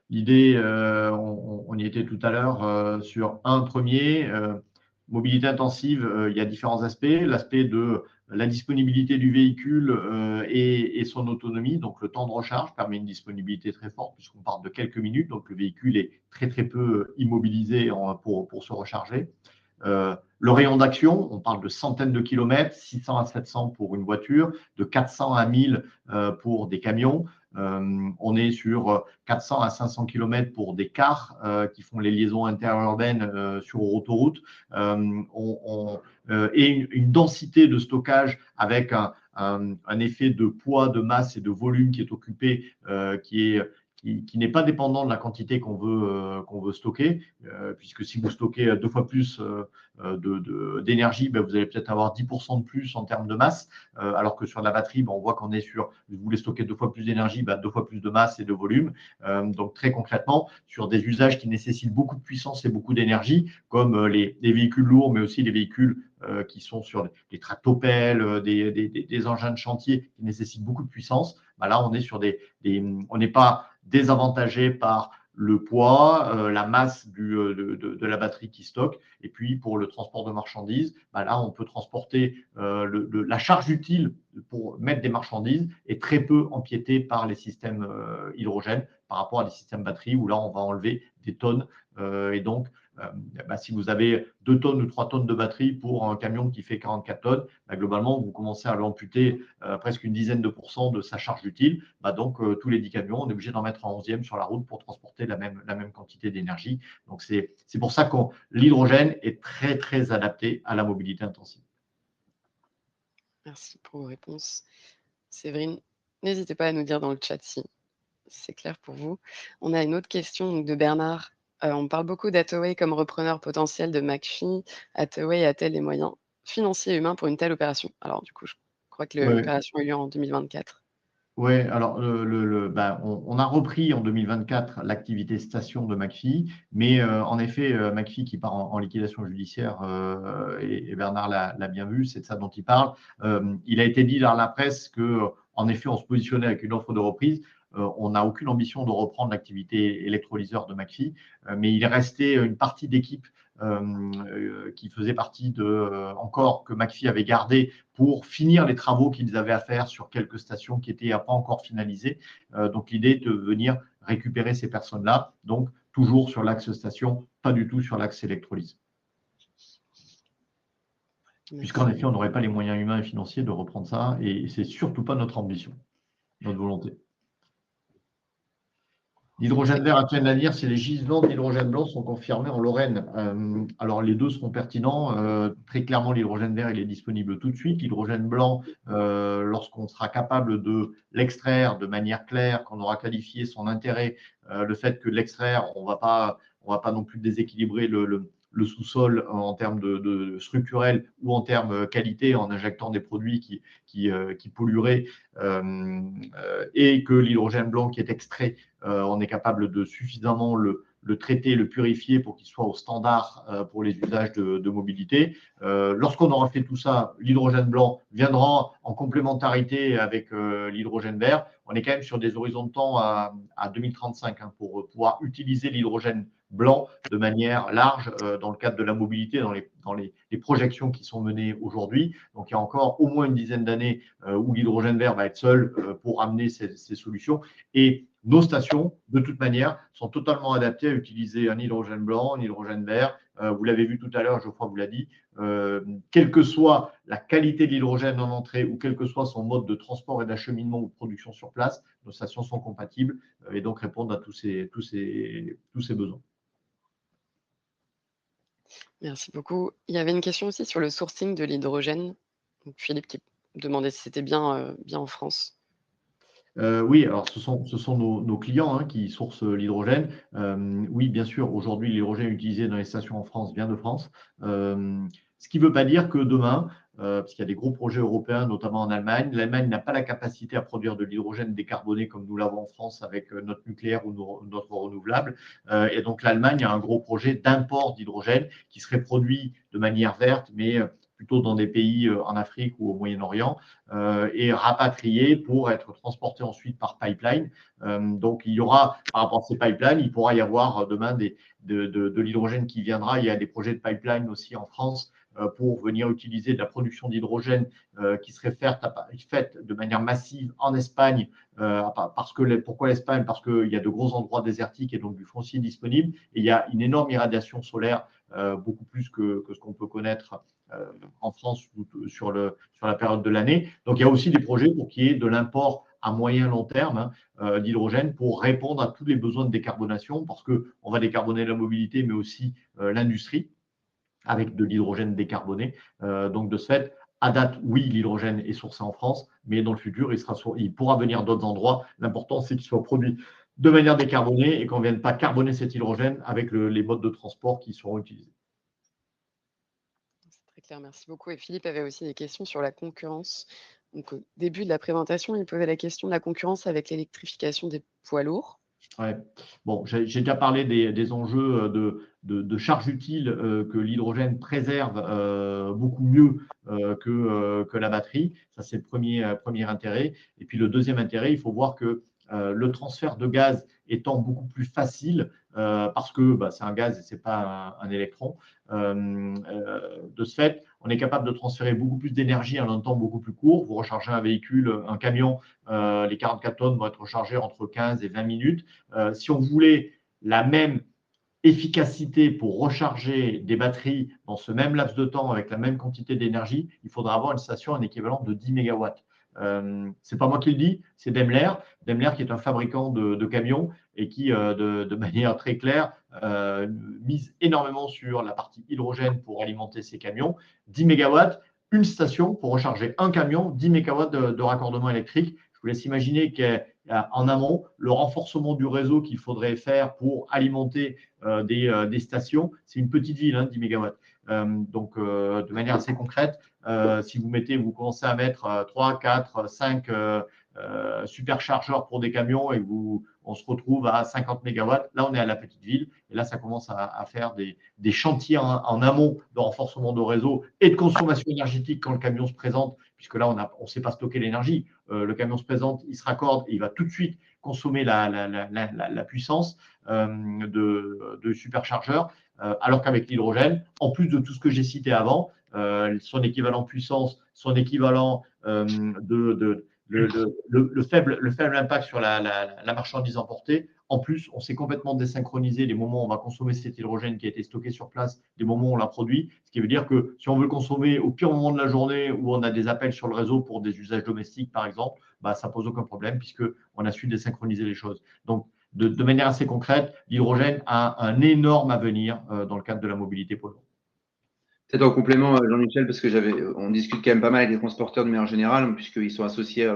l'idée, on y était tout à l'heure, sur un premier mobilité intensive, il y a différents aspects. L'aspect de la disponibilité du véhicule, et son autonomie, donc le temps de recharge permet une disponibilité très forte puisqu'on parle de quelques minutes, donc le véhicule est très, très peu immobilisé pour se recharger. Le rayon d'action, on parle de centaines de kilomètres, 600 à 700 pour une voiture, de 400 à 1000 pour des camions. On est sur 400 à 500 kilomètres pour des cars qui font les liaisons interurbaines sur autoroute. Et une densité de stockage avec un effet de poids, de masse et de volume qui est occupé, qui n'est pas dépendant de la quantité qu'on veut stocker, puisque si vous stockez 2 fois plus d'énergie, ben vous allez peut-être avoir 10% de plus en termes de masse, alors que sur la batterie, ben on voit qu'on est sur, vous voulez stocker 2 fois plus d'énergie, ben 2 fois plus de masse et de volume. Donc très concrètement, sur des usages qui nécessitent beaucoup de puissance et beaucoup d'énergie, comme les véhicules lourds, mais aussi les véhicules qui sont sur des tractopelles, des engins de chantier qui nécessitent beaucoup de puissance, ben là on est sur on n'est pas désavantagé par le poids, la masse de la batterie qui stocke. Et puis, pour le transport de marchandises, bah là, on peut transporter la charge utile pour mettre des marchandises est très peu empiétée par les systèmes hydrogène par rapport à des systèmes batterie où là, on va enlever des tonnes. Et donc, si vous avez 2 tonnes ou 3 tonnes de batterie pour un camion qui fait 44 tonnes, globalement, vous commencez à l'amputer presque une dizaine de pourcents de sa charge utile. Donc, tous les 10 camions, on est obligé d'en mettre un 11e sur la route pour transporter la même quantité d'énergie. Donc, c'est pour ça que l'hydrogène est très, très adapté à la mobilité intensive. Merci pour vos réponses. Séverine, n'hésitez pas à nous dire dans le chat si c'est clair pour vous. On a une autre question donc de Bernard. On parle beaucoup d'Hathaway comme repreneur potentiel de McPhy. Hathaway a-t-elle les moyens financiers et humains pour une telle opération? Alors du coup, je crois que Ouais. l'opération a eu lieu en 2024. Oui, alors on a repris en 2024 l'activité station de McPhy, mais en effet, McPhy qui part en liquidation judiciaire, et Bernard l'a bien vu, c'est de ça dont il parle. Il a été dit dans la presse qu'en effet, on se positionnait avec une offre de reprise. On n'a aucune ambition de reprendre l'activité électrolyseur de McPhy, mais il est resté une partie d'équipe qui faisait partie encore que McPhy avait gardé pour finir les travaux qu'ils avaient à faire sur quelques stations qui n'étaient pas encore finalisées. Donc l'idée est de venir récupérer ces personnes-là, donc toujours sur l'axe station, pas du tout sur l'axe électrolyse. Puisqu'en effet, on n'aurait pas les moyens humains et financiers de reprendre ça, et c'est surtout pas notre ambition, notre volonté. L'hydrogène vert, à peine à dire, si les gisements d'hydrogène blanc sont confirmés en Lorraine. Alors, les deux seront pertinents. Très clairement, l'hydrogène vert, il est disponible tout de suite. L'hydrogène blanc, lorsqu'on sera capable de l'extraire de manière claire, qu'on aura qualifié son intérêt, le fait que l'extraire, on va pas non plus déséquilibrer le sous-sol en termes de structurel ou en termes qualité en injectant des produits qui pollueraient, et que l'hydrogène blanc qui est extrait, on est capable de suffisamment le traiter, le purifier pour qu'il soit au standard pour les usages de mobilité. Lorsqu'on aura fait tout ça, l'hydrogène blanc viendra en complémentarité avec l'hydrogène vert. On est quand même sur des horizons de temps à 2035 pour pouvoir utiliser l'hydrogène blanc de manière large dans le cadre de la mobilité, dans les projections qui sont menées aujourd'hui. Donc, il y a encore au moins une dizaine d'années où l'hydrogène vert va être seul pour amener ces solutions. Et nos stations, de toute manière, sont totalement adaptées à utiliser un hydrogène blanc, un hydrogène vert. Vous l'avez vu tout à l'heure, Geoffroy vous l'a dit, quelle que soit la qualité de l'hydrogène en entrée ou quel que soit son mode de transport et d'acheminement ou de production sur place, nos stations sont compatibles et donc répondent à tous ces besoins. Merci beaucoup. Il y avait une question aussi sur le sourcing de l'hydrogène. Donc, Philippe qui demandait si c'était bien en France. Oui, alors ce sont nos clients qui sourcent l'hydrogène. Oui, bien sûr, aujourd'hui, l'hydrogène utilisé dans les stations en France vient de France. Ce qui ne veut pas dire que demain, parce qu'il y a des gros projets européens, notamment en Allemagne, l'Allemagne n'a pas la capacité à produire de l'hydrogène décarboné comme nous l'avons en France avec notre nucléaire ou notre renouvelable. Et donc l'Allemagne a un gros projet d'import d'hydrogène qui serait produit de manière verte, mais plutôt dans des pays en Afrique ou au Moyen-Orient, et rapatrié pour être transporté ensuite par pipeline. Donc, il y aura, par rapport à ces pipelines, il pourra y avoir demain de l'hydrogène qui viendra. Il y a des projets de pipeline aussi en France pour venir utiliser de la production d'hydrogène qui serait faite de manière massive en Espagne. Pourquoi l'Espagne? Parce qu'il y a de gros endroits désertiques et donc du foncier disponible. Et il y a une énorme irradiation solaire, beaucoup plus que ce qu'on peut connaître en France sur la période de l'année. Donc, il y a aussi des projets pour qu'il y ait de l'import à moyen long terme d'hydrogène pour répondre à tous les besoins de décarbonation, parce qu'on va décarboner la mobilité, mais aussi l'industrie avec de l'hydrogène décarboné. Donc, de ce fait, à date, oui, l'hydrogène est sourcé en France, mais dans le futur, il pourra venir d'autres endroits. L'important, c'est qu'il soit produit de manière décarbonée et qu'on ne vienne pas carboner cet hydrogène avec les modes de transport qui seront utilisés. C'est très clair, merci beaucoup. Et Philippe avait aussi des questions sur la concurrence. Donc, au début de la présentation, il posait la question de la concurrence avec l'électrification des poids lourds. Ouais. Bon, j'ai déjà parlé des enjeux de charge utile que l'hydrogène préserve beaucoup mieux que la batterie. Ça, c'est le premier intérêt. Et puis, le deuxième intérêt, il faut voir que le transfert de gaz étant beaucoup plus facile, parce que c'est un gaz et ce n'est pas un électron, de ce fait, on est capable de transférer beaucoup plus d'énergie en un temps beaucoup plus court. Vous rechargez un véhicule, un camion, les 44 tonnes vont être rechargées entre 15 et 20 minutes. Si on voulait la même efficacité pour recharger des batteries dans ce même laps de temps avec la même quantité d'énergie, il faudra avoir une station en équivalent de 10 mégawatts. Ce n'est pas moi qui le dis, c'est Daimler qui est un fabricant de camions et qui, de manière très claire, mise énormément sur la partie hydrogène pour alimenter ses camions. 10 mégawatts, une station pour recharger un camion, 10 mégawatts de raccordement électrique. Je vous laisse imaginer qu'en amont, le renforcement du réseau qu'il faudrait faire pour alimenter des stations, c'est une petite ville, 10 mégawatts. Donc, de manière assez concrète, si vous commencez à mettre 3, 4, 5 superchargeurs pour des camions et on se retrouve à 50 mégawatts, là, on est à la petite ville. Et là, ça commence à faire des chantiers en amont de renforcement de réseau et de consommation énergétique quand le camion se présente, puisque là, on ne sait pas stocker l'énergie. Le camion se présente, il se raccorde et il va tout de suite consommer la puissance de superchargeur, alors qu'avec l'hydrogène, en plus de tout ce que j'ai cité avant, son équivalent puissance, son équivalent le faible impact sur la marchandise emportée. En plus, on s'est complètement désynchronisé les moments où on va consommer cet hydrogène qui a été stocké sur place, des moments où on l'a produit. Ce qui veut dire que si on veut le consommer au pire moment de la journée où on a des appels sur le réseau pour des usages domestiques, par exemple, ça pose aucun problème puisqu'on a su désynchroniser les choses. Donc, de manière assez concrète, l'hydrogène a un énorme avenir dans le cadre de la mobilité poids lourd. Peut-être en complément, Jean-Michel, parce que on discute quand même pas mal avec les transporteurs de manière générale, puisqu'ils sont associés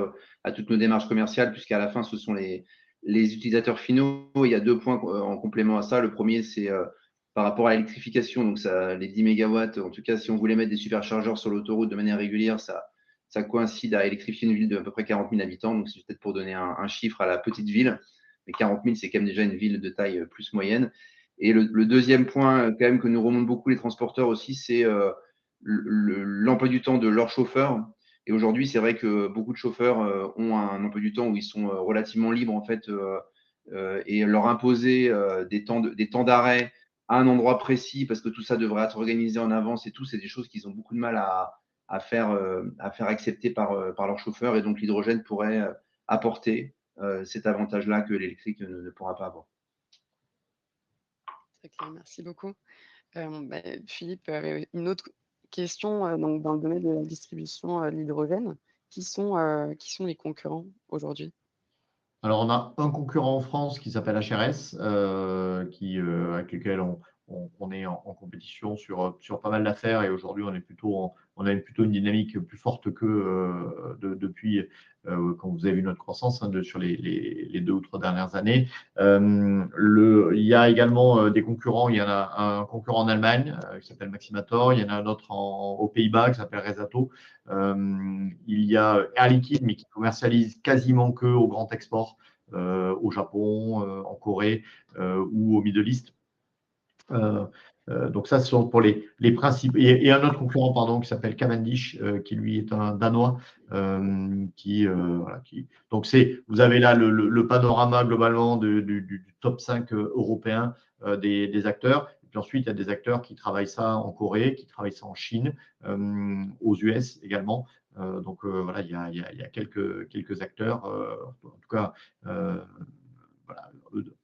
à toutes nos démarches commerciales, puisqu'à la fin, ce sont les utilisateurs finaux. Il y a 2 points en complément à ça. Le premier, c'est par rapport à l'électrification, donc les 10 mégawatts. En tout cas, si on voulait mettre des superchargeurs sur l'autoroute de manière régulière, ça coïncide à électrifier une ville de à peu près 40 000 habitants. Donc, c'est peut-être pour donner un chiffre à la petite ville. Mais 40 000, c'est quand même déjà une ville de taille plus moyenne. Et le deuxième point, quand même, que nous remontent beaucoup les transporteurs aussi, c'est l'emploi du temps de leurs chauffeurs. Et aujourd'hui, c'est vrai que beaucoup de chauffeurs ont un emploi du temps où ils sont relativement libres, en fait, et leur imposer des temps d'arrêt à un endroit précis parce que tout ça devrait être organisé en avance et tout, c'est des choses qu'ils ont beaucoup de mal à faire accepter par leur chauffeur. Et donc, l'hydrogène pourrait apporter cet avantage-là que l'électrique ne pourra pas avoir. Très clair, merci beaucoup. Philippe, une autre question, donc dans le domaine de la distribution, de l'hydrogène, qui sont les concurrents aujourd'hui? Alors, on a un concurrent en France qui s'appelle HRS, avec lequel on est en compétition sur pas mal d'affaires. Et aujourd'hui, on a plutôt une dynamique plus forte que depuis quand vous avez vu notre croissance sur les 2 ou 3 dernières années. Il y a également des concurrents. Il y en a un concurrent en Allemagne qui s'appelle Maximator. Il y en a un autre aux Pays-Bas qui s'appelle Resato. Il y a Air Liquide, mais qui commercialise quasiment que au grand export, au Japon, en Corée ou au Middle East. Donc ça, ce sont pour les principes. Et un autre concurrent, pardon, qui s'appelle Cavendish, qui lui est un Danois, Donc vous avez là le panorama globalement du top 5 européen des acteurs. Et puis ensuite, il y a des acteurs qui travaillent ça en Corée, qui travaillent ça en Chine, aux US également. Voilà, il y a quelques acteurs, en tout cas, voilà,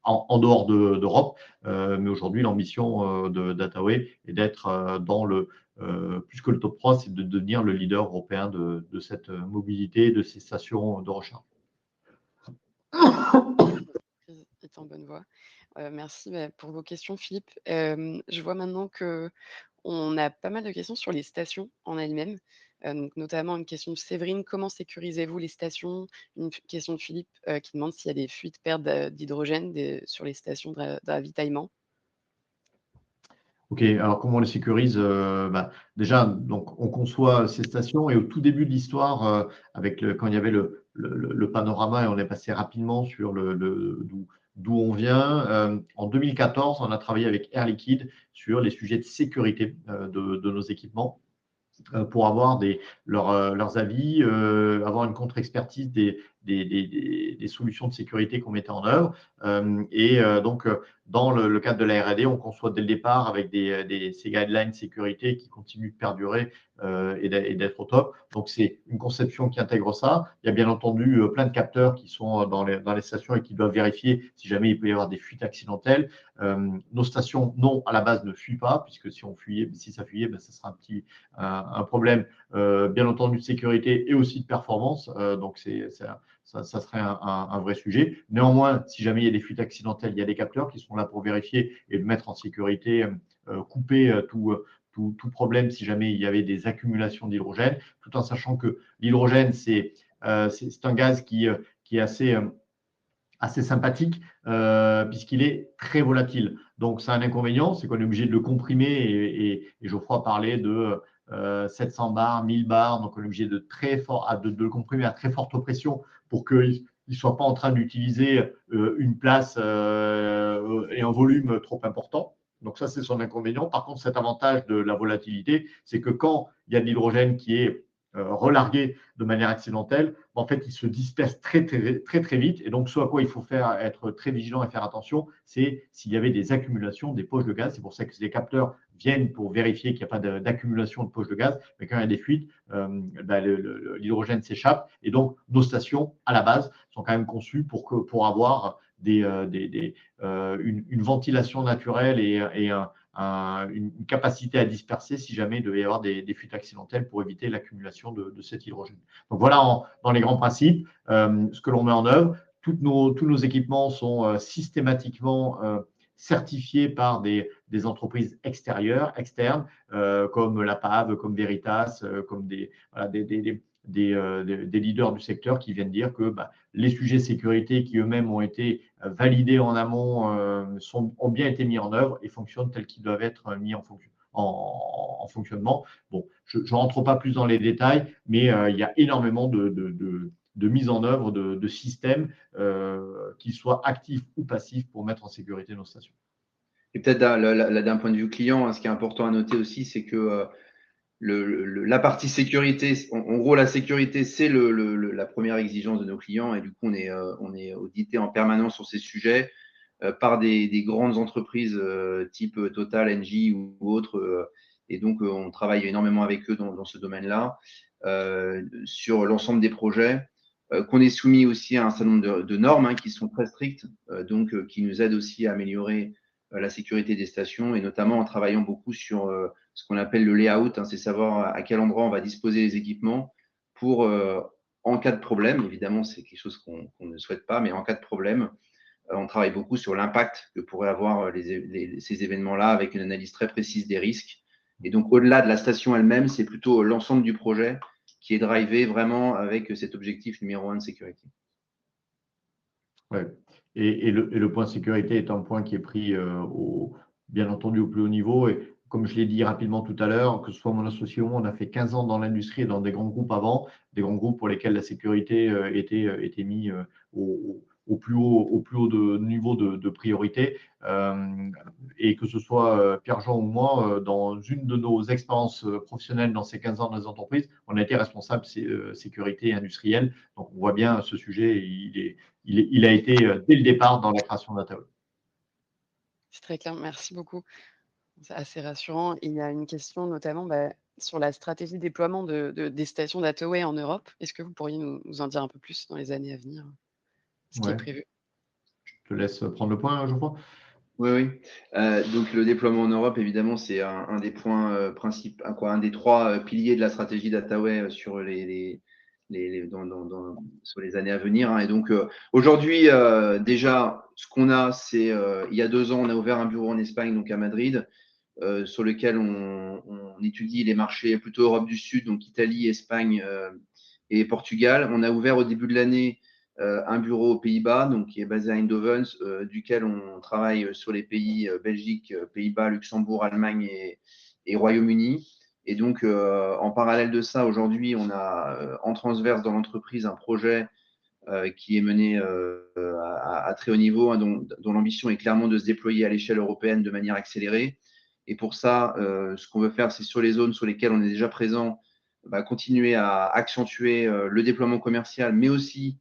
en dehors d'Europe. Mais aujourd'hui, l'ambition de Dataway est d'être plus que le top 3, c'est de devenir le leader européen de cette mobilité, de ces stations de recharge. L'entreprise est en bonne voie. Merci, pour vos questions, Philippe. Je vois maintenant qu'on a pas mal de questions sur les stations en elles-mêmes, donc notamment une question de Séverine: «Comment sécurisez-vous les stations?» Une question de Philippe, qui demande s'il y a des fuites, pertes d'hydrogène sur les stations de ravitaillement. Ok, alors comment on les sécurise? Déjà, donc, on conçoit ces stations et au tout début de l'histoire, quand il y avait le panorama et on est passé rapidement sur d'où on vient. En 2014, on a travaillé avec Air Liquide sur les sujets de sécurité de nos équipements, pour avoir leurs avis, avoir une contre-expertise des solutions de sécurité qu'on mettait en œuvre. Dans le cadre de la R&D, on conçoit dès le départ avec ces guidelines sécurité qui continuent de perdurer et d'être au top. Donc, c'est une conception qui intègre ça. Il y a bien entendu plein de capteurs qui sont dans les stations et qui doivent vérifier si jamais il peut y avoir des fuites accidentelles. Nos stations, non, à la base, ne fuient pas, puisque si ça fuyait, ça sera un problème, bien entendu, de sécurité et aussi de performance. Donc, ça serait un vrai sujet. Néanmoins, si jamais il y a des fuites accidentelles, il y a des capteurs qui sont là pour vérifier et de mettre en sécurité, couper tout problème si jamais il y avait des accumulations d'hydrogène, tout en sachant que l'hydrogène, c'est un gaz qui est assez sympathique, puisqu'il est très volatile. Donc, c'est un inconvénient, c'est qu'on est obligé de le comprimer et Geoffroy parlait de 700 bars, 1000 bars. Donc, on est obligé de le comprimer à très forte pression pour qu'il ne soit pas en train d'utiliser une place et un volume trop important. Donc, ça, c'est son inconvénient. Par contre, cet avantage de la volatilité, c'est que quand il y a de l'hydrogène qui est relargué de manière accidentelle, en fait, il se disperse très, très, très, très vite. Et donc, ce à quoi il faut être très vigilant et faire attention, c'est s'il y avait des accumulations, des poches de gaz. C'est pour ça que les capteurs viennent pour vérifier qu'il n'y a pas d'accumulation de poches de gaz. Mais quand il y a des fuites, l'hydrogène s'échappe. Et donc, nos stations, à la base, sont quand même conçues pour avoir une ventilation naturelle et une capacité à disperser si jamais il devait y avoir des fuites accidentelles pour éviter l'accumulation de cet hydrogène. Donc voilà dans les grands principes ce que l'on met en œuvre. Tous nos équipements sont systématiquement certifiés par des entreprises externes, comme la PAV, comme Veritas, comme des leaders du secteur qui viennent dire que les sujets de sécurité qui eux-mêmes ont été validés en amont ont bien été mis en œuvre et fonctionnent tels qu'ils doivent être mis en fonctionnement. Bon, je ne rentre pas plus dans les détails, mais il y a énormément de mise en œuvre de systèmes, qu'ils soient actifs ou passifs, pour mettre en sécurité nos stations. Et peut-être d'un point de vue client, ce qui est important à noter aussi, c'est que la partie sécurité, en gros, la sécurité, c'est la première exigence de nos clients et du coup, on est audité en permanence sur ces sujets par des grandes entreprises type Total, Engie ou autres. Et donc, on travaille énormément avec eux dans ce domaine-là sur l'ensemble des projets. Qu'on est soumis aussi à un certain nombre de normes hein, qui sont très strictes, donc qui nous aident aussi à améliorer la sécurité des stations et notamment en travaillant beaucoup sur ce qu'on appelle le layout, hein, c'est savoir à quel endroit on va disposer les équipements pour, en cas de problème, évidemment c'est quelque chose qu'on ne souhaite pas, mais en cas de problème, on travaille beaucoup sur l'impact que pourraient avoir ces événements-là avec une analyse très précise des risques. Et donc, au-delà de la station elle-même, c'est plutôt l'ensemble du projet qui est drivé vraiment avec cet objectif numéro 1 de sécurité. Ouais. Et le point sécurité est un point qui est pris bien entendu au plus haut niveau. Et comme je l'ai dit rapidement tout à l'heure, que ce soit mon associé ou moi, on a fait 15 ans dans l'industrie et dans des grands groupes avant, des grands groupes pour lesquels la sécurité était mise au plus haut niveau de priorité. Et que ce soit Pierre-Jean ou moi, dans une de nos expériences professionnelles dans ces 15 ans dans les entreprises, on a été responsable sécurité industrielle. Donc on voit bien ce sujet, il a été dès le départ dans la création d'Ataol. C'est très clair, merci beaucoup. C'est assez rassurant. Et il y a une question notamment sur la stratégie de déploiement des stations d'Atoway en Europe. Est-ce que vous pourriez nous en dire un peu plus dans les années à venir, ce qui est Ouais. prévu? Je te laisse prendre le point, Geoffroy. Oui, oui. Donc le déploiement en Europe, évidemment, c'est un des points principaux, un des trois piliers de la stratégie d'Ataway sur sur les années à venir. Hein. Et donc aujourd'hui, déjà, ce qu'on a, c'est il y a 2 ans, on a ouvert un bureau en Espagne, donc à Madrid, sur lequel on étudie les marchés plutôt Europe du Sud, donc Italie, Espagne et Portugal. On a ouvert au début de l'année un bureau aux Pays-Bas, donc qui est basé à Eindhoven, duquel on travaille sur les pays Belgique, Pays-Bas, Luxembourg, Allemagne et Royaume-Uni. Et donc, en parallèle de ça, aujourd'hui, on a en transverse dans l'entreprise un projet qui est mené à très haut niveau, hein, dont l'ambition est clairement de se déployer à l'échelle européenne de manière accélérée. Et pour ça, ce qu'on veut faire, c'est sur les zones sur lesquelles on est déjà présent, continuer à accentuer le déploiement commercial, mais aussi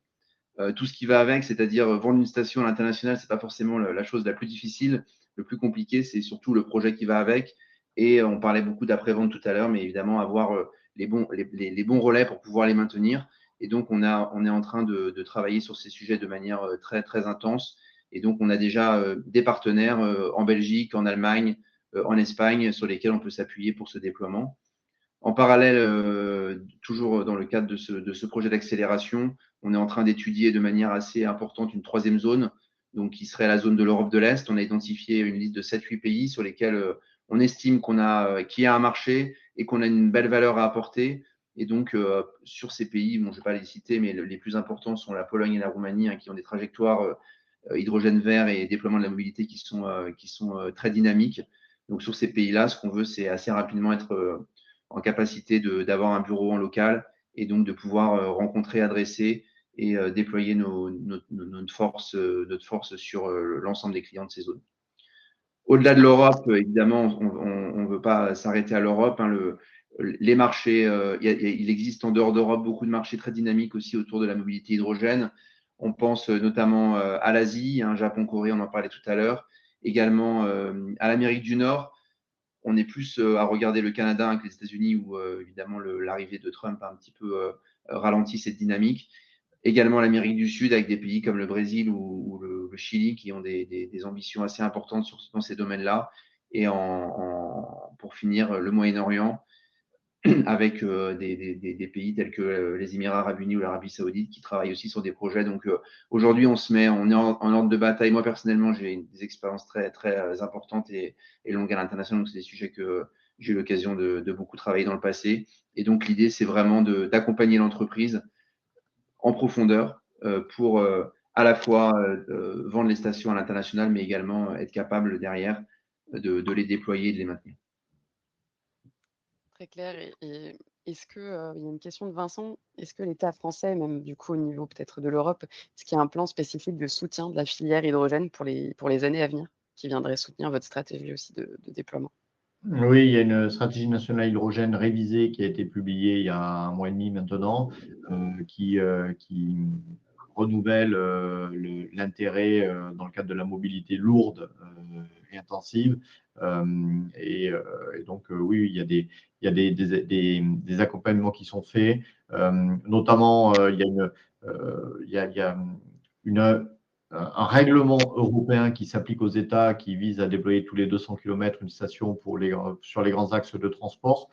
tout ce qui va avec, c'est-à-dire vendre une station à l'international, c'est pas forcément la chose la plus difficile. Le plus compliqué, c'est surtout le projet qui va avec. Et on parlait beaucoup d'après-vente tout à l'heure, mais évidemment avoir les bons relais pour pouvoir les maintenir. Et donc, on est en train de travailler sur ces sujets de manière très, très intense. Et donc, on a déjà des partenaires en Belgique, en Allemagne, en Espagne, sur lesquels on peut s'appuyer pour ce déploiement. En parallèle, toujours dans le cadre de ce projet d'accélération, on est en train d'étudier de manière assez importante une troisième zone, donc qui serait la zone de l'Europe de l'Est. On a identifié une liste de 7-8 pays sur lesquels on estime qu'il y a un marché et qu'on a une belle valeur à apporter. Et donc, sur ces pays, bon, je ne vais pas les citer, mais les plus importants sont la Pologne et la Roumanie, hein, qui ont des trajectoires hydrogène vert et déploiement de la mobilité qui sont très dynamiques. Donc, sur ces pays-là, ce qu'on veut, c'est assez rapidement être en capacité d'avoir un bureau en local et donc de pouvoir rencontrer, adresser et déployer notre force sur l'ensemble des clients de ces zones. Au-delà de l'Europe, évidemment, on ne veut pas s'arrêter à l'Europe. Hein, les marchés, il existe en dehors d'Europe beaucoup de marchés très dynamiques aussi autour de la mobilité hydrogène. On pense notamment à l'Asie, hein, Japon, Corée, on en parlait tout à l'heure, également à l'Amérique du Nord. On est plus à regarder le Canada que les États-Unis où évidemment l'arrivée de Trump a un petit peu ralenti cette dynamique. Également l'Amérique du Sud avec des pays comme le Brésil ou le Chili qui ont des ambitions assez importantes dans ces domaines-là. Et pour finir, le Moyen-Orient avec des pays tels que les Émirats arabes unis ou l'Arabie saoudite qui travaillent aussi sur des projets. Donc aujourd'hui, on est en ordre de bataille. Moi, personnellement, j'ai des expériences très, très importantes et longues à l'international. Donc, c'est des sujets que j'ai eu l'occasion de beaucoup travailler dans le passé. Et donc, l'idée, c'est vraiment d'accompagner l'entreprise en profondeur pour à la fois vendre les stations à l'international, mais également être capable derrière de les déployer et de les maintenir. Très clair. Et est-ce que, il y a une question de Vincent, est-ce que l'État français, même du coup au niveau peut-être de l'Europe, est-ce qu'il y a un plan spécifique de soutien de la filière hydrogène pour les années à venir, qui viendrait soutenir votre stratégie aussi de déploiement? Oui, il y a une stratégie nationale hydrogène révisée qui a été publiée il y a un mois et demi maintenant, qui renouvelle l'intérêt dans le cadre de la mobilité lourde et intensive. Et donc, oui, il y a des accompagnements qui sont faits. Notamment, il y a une, un règlement européen qui s'applique aux États qui vise à déployer tous les 200 km une station sur les grands axes de transport,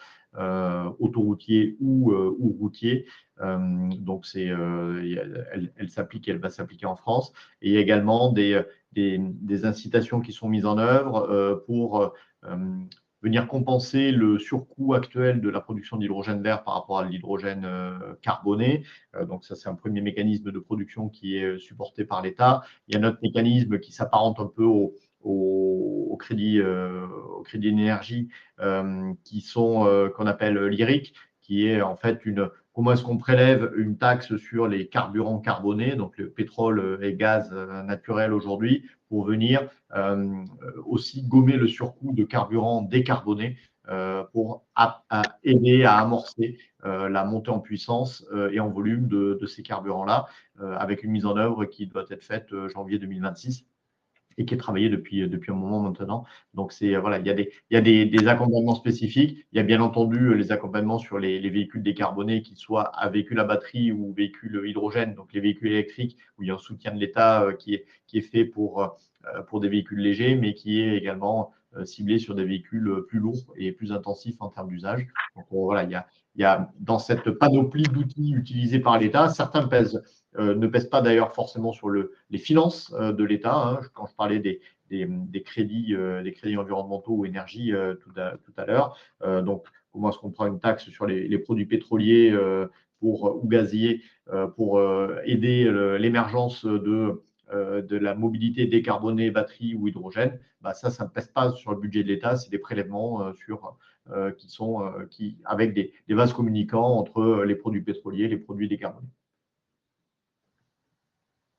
autoroutiers ou routiers. Donc, elle s'applique et elle va s'appliquer en France. Et il y a également des incitations qui sont mises en œuvre pour venir compenser le surcoût actuel de la production d'hydrogène vert par rapport à l'hydrogène carboné. Donc ça, c'est un premier mécanisme de production qui est supporté par l'État. Il y a un autre mécanisme qui s'apparente un peu au crédit d'énergie qu'on appelle l'IRIC, qui est en fait comment est-ce qu'on prélève une taxe sur les carburants carbonés, donc le pétrole et gaz naturel aujourd'hui, pour venir aussi gommer le surcoût de carburants décarbonés pour aider à amorcer la montée en puissance et en volume de ces carburants-là, avec une mise en œuvre qui doit être faite janvier 2026 et qui est travaillée depuis un moment maintenant. Donc, voilà, il y a des accompagnements spécifiques. Il y a bien entendu les accompagnements sur les véhicules décarbonés, qu'ils soient à véhicules à batterie ou véhicules hydrogène, donc les véhicules électriques, où il y a un soutien de l'État qui est fait pour des véhicules légers, mais qui est également ciblé sur des véhicules plus lourds et plus intensifs en termes d'usage. Donc, voilà, il y a dans cette panoplie d'outils utilisés par l'État, certains ne pèsent pas d'ailleurs forcément sur les finances de l'État. Hein, quand je parlais des crédits environnementaux ou énergie tout à l'heure. Donc, comment est-ce qu'on prend une taxe sur les produits pétroliers ou gaziers pour aider l'émergence de la mobilité décarbonée, batterie ou hydrogène, ça ne pèse pas sur le budget de l'État, c'est des prélèvements avec des vases communicants entre les produits pétroliers et les produits décarbonés.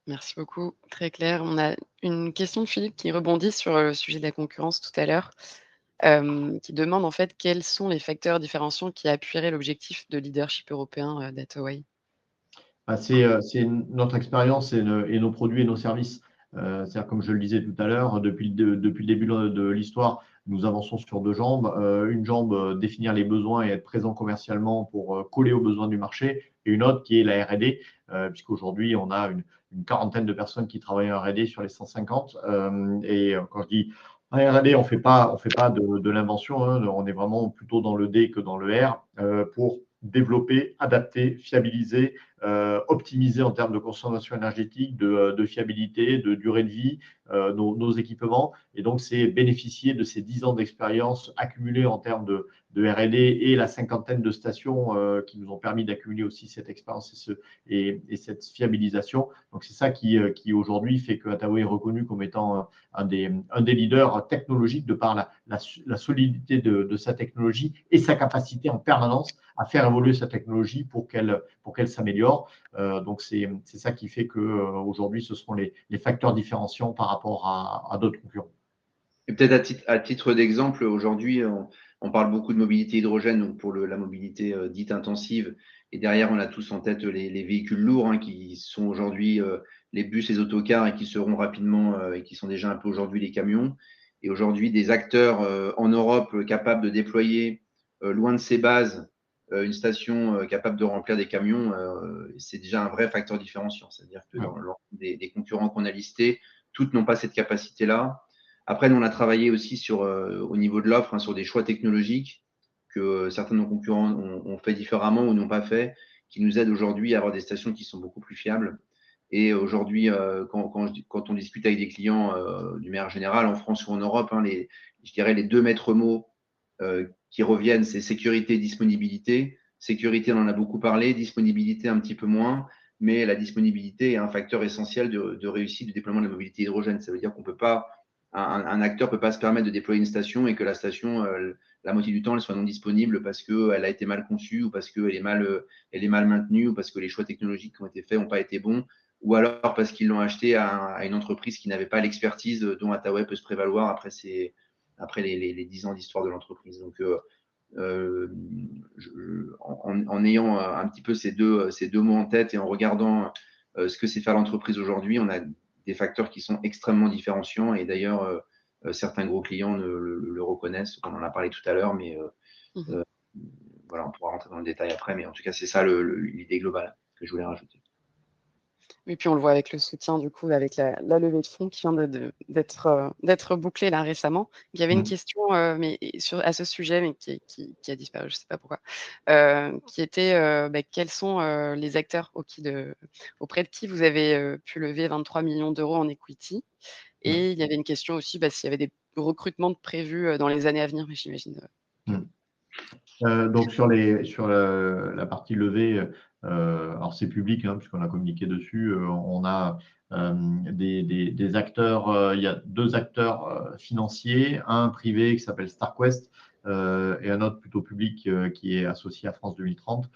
Merci beaucoup, très clair. On a une question de Philippe qui rebondit sur le sujet de la concurrence tout à l'heure, qui demande en fait quels sont les facteurs différenciants qui appuieraient l'objectif de leadership européen d'Atoway. C'est notre expérience et nos produits et nos services. C'est-à-dire, comme je le disais tout à l'heure, depuis le début de l'histoire, nous avançons sur deux jambes. Une jambe, définir les besoins et être présent commercialement pour coller aux besoins du marché, et une autre qui est la R&D, puisqu'aujourd'hui, on a une quarantaine de personnes qui travaillent en R&D sur les 150. Et quand je dis en R&D, on fait pas de l'invention, hein, on est vraiment plutôt dans le D que dans le R, pour développer, adapter, fiabiliser, optimiser en termes de consommation énergétique, de fiabilité, de durée de vie, nos équipements. Et donc, c'est bénéficier de ces 10 ans d'expérience accumulés en termes de R&D et la cinquantaine de stations qui nous ont permis d'accumuler aussi cette expérience et cette fiabilisation. Donc, c'est ça qui aujourd'hui fait que Attaway est reconnu comme étant un des leaders technologiques de par la solidité de sa technologie et sa capacité en permanence à faire évoluer sa technologie pour qu'elle s'améliore. Donc, c'est ça qui fait qu'aujourd'hui, ce seront les facteurs différenciants par rapport à d'autres concurrents. Et peut-être à titre d'exemple, aujourd'hui, on parle beaucoup de mobilité hydrogène, donc pour la mobilité dite intensive. Et derrière, on a tous en tête les véhicules lourds, hein, qui sont aujourd'hui les bus, les autocars, et qui seront rapidement, et qui sont déjà un peu aujourd'hui les camions. Et aujourd'hui, des acteurs en Europe capables de déployer loin de ces bases une station capable de remplir des camions, c'est déjà un vrai facteur différenciant. C'est-à-dire que dans des concurrents qu'on a listés, toutes n'ont pas cette capacité-là. Après, nous, on a travaillé aussi au niveau de l'offre, hein, sur des choix technologiques que certains de nos concurrents ont fait différemment ou n'ont pas fait, qui nous aident aujourd'hui à avoir des stations qui sont beaucoup plus fiables. Et aujourd'hui, quand on discute avec des clients du manière générale, en France ou en Europe, hein, je dirais les deux maîtres mots qui reviennent, c'est sécurité et disponibilité. Sécurité, on en a beaucoup parlé, disponibilité un petit peu moins, mais la disponibilité est un facteur essentiel de réussite du déploiement de la mobilité hydrogène. Ça veut dire qu'on peut pas, un acteur ne peut pas se permettre de déployer une station et que la station, la moitié du temps, elle soit non disponible parce qu'elle a été mal conçue ou parce qu'elle est mal maintenue ou parce que les choix technologiques qui ont été faits n'ont pas été bons ou alors parce qu'ils l'ont acheté à une entreprise qui n'avait pas l'expertise dont Attaway peut se prévaloir après après les 10 ans d'histoire de l'entreprise. Donc, en ayant un petit peu ces deux mots en tête et en regardant ce que c'est faire l'entreprise aujourd'hui, on a des facteurs qui sont extrêmement différenciants. Et d'ailleurs, certains gros clients le reconnaissent. On en a parlé tout à l'heure, mais Mmh. voilà, on pourra rentrer dans le détail après. Mais en tout cas, c'est ça l'idée globale que je voulais rajouter. Et puis on le voit avec le soutien du coup, avec la levée de fonds qui vient d'être bouclée là récemment. Il y avait une Mmh. question, mais à ce sujet, mais qui a disparu, je ne sais pas pourquoi, qui était, quels sont, les acteurs auprès de qui vous avez, pu lever 23 millions d'euros en equity? Ouais. Et il y avait une question aussi, s'il y avait des recrutements de prévus, dans les années à venir, mais j'imagine, que Mmh. Donc sur la partie levée, alors c'est public, hein, puisqu'on a communiqué dessus. On a des acteurs, il y a 2 acteurs financiers, un privé qui s'appelle StarQuest, et un autre plutôt public qui est associé à France 2030,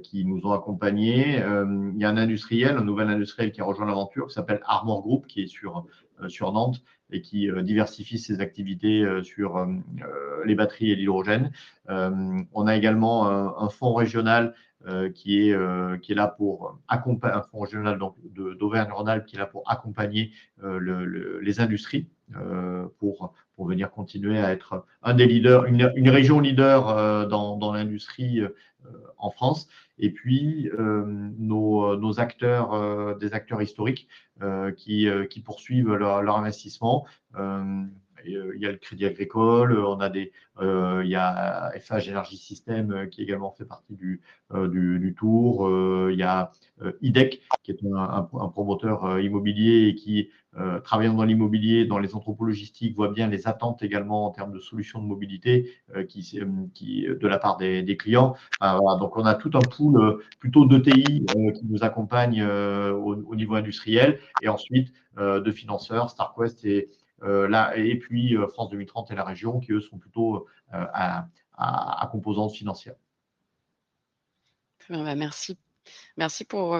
qui nous ont accompagnés. Il y a un nouvel industriel qui a rejoint l'aventure, qui s'appelle Armor Group, qui est sur Nantes et qui diversifie ses activités sur les batteries et l'hydrogène. On a également un fonds régional qui est là pour accompagner, un fonds régional d'Auvergne-Rhône-Alpes qui est là pour accompagner les industries, pour venir continuer à être un des leaders, une région leader dans l'industrie en France. Et puis nos acteurs, des acteurs historiques qui poursuivent leur investissement. Il y a le Crédit Agricole, il y a FH Energy System qui également fait partie du tour. Il y a IDEC qui est un promoteur immobilier et qui, travaillant dans l'immobilier, dans les entrepôts logistiques, voit bien les attentes également en termes de solutions de mobilité de la part des clients. Voilà. Donc on a tout un pool plutôt d'ETI qui nous accompagne au niveau industriel, et ensuite de financeurs, StarQuest et puis France 2030 et la région, qui eux sont plutôt à composante financière. très bien, merci. Merci pour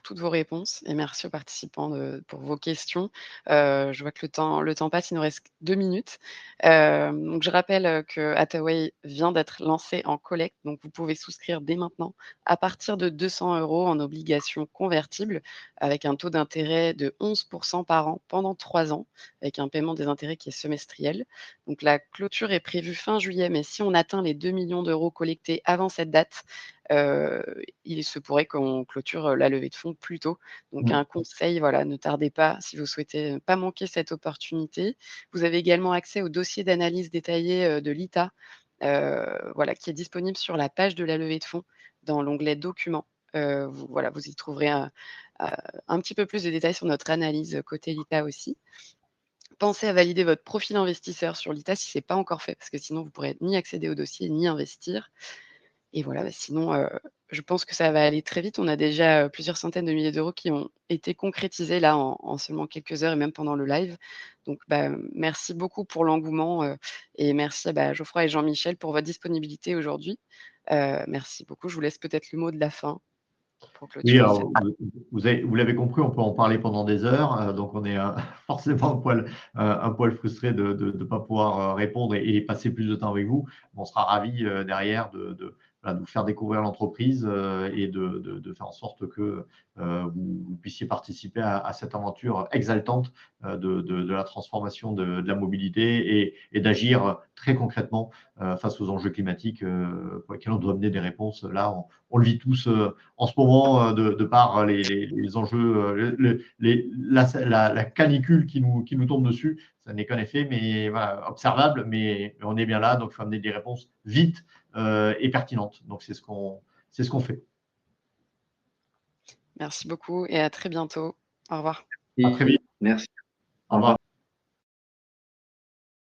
toutes vos réponses et merci aux participants pour vos questions. Je vois que le temps passe, il nous reste 2 minutes. Donc je rappelle, que Hathaway vient d'être lancé en collecte, donc vous pouvez souscrire dès maintenant à partir de 200 € en obligations convertibles avec un taux d'intérêt de 11 par an pendant 3 ans, avec un paiement des intérêts qui est semestriel. Donc la clôture est prévue fin juillet, mais si on atteint les 2 millions d'euros collectés avant cette date, il se pourrait qu'on clôture, la levée de fonds plus tôt. Donc Mmh. un conseil, voilà, ne tardez pas si vous souhaitez pas manquer cette opportunité. Vous avez également accès au dossier d'analyse détaillé, de l'ITA, voilà, qui est disponible sur la page de la levée de fonds dans l'onglet documents. Vous y trouverez un petit peu plus de détails sur notre analyse, côté l'ITA aussi. Pensez à valider votre profil investisseur sur l'ITA si ce n'est pas encore fait, parce que sinon vous pourrez ni accéder au dossier ni investir. Et voilà, sinon, je pense que ça va aller très vite. On a déjà, plusieurs centaines de milliers d'euros qui ont été concrétisés là en seulement quelques heures et même pendant le live. Donc, merci beaucoup pour l'engouement, et merci à Geoffroy et Jean-Michel pour votre disponibilité aujourd'hui. Merci beaucoup. Je vous laisse peut-être le mot de la fin pour Oui, clôturer cette. alors vous l'avez compris, on peut en parler pendant des heures. Donc on est forcément un poil frustré de ne pas pouvoir répondre et passer plus de temps avec vous. On sera ravis derrière voilà, de vous faire découvrir l'entreprise et de faire en sorte que vous puissiez participer à cette aventure exaltante de la transformation de la mobilité et d'agir très concrètement face aux enjeux climatiques pour lesquels on doit amener des réponses. Là, on le vit tous en ce moment de par les enjeux, la canicule qui nous tombe dessus. Ça n'est qu'un effet, mais voilà, observable, mais on est bien là, donc il faut amener des réponses vite et pertinentes. Donc c'est ce qu'on fait. Merci beaucoup et à très bientôt. Au revoir. À très vite. Merci. Au revoir.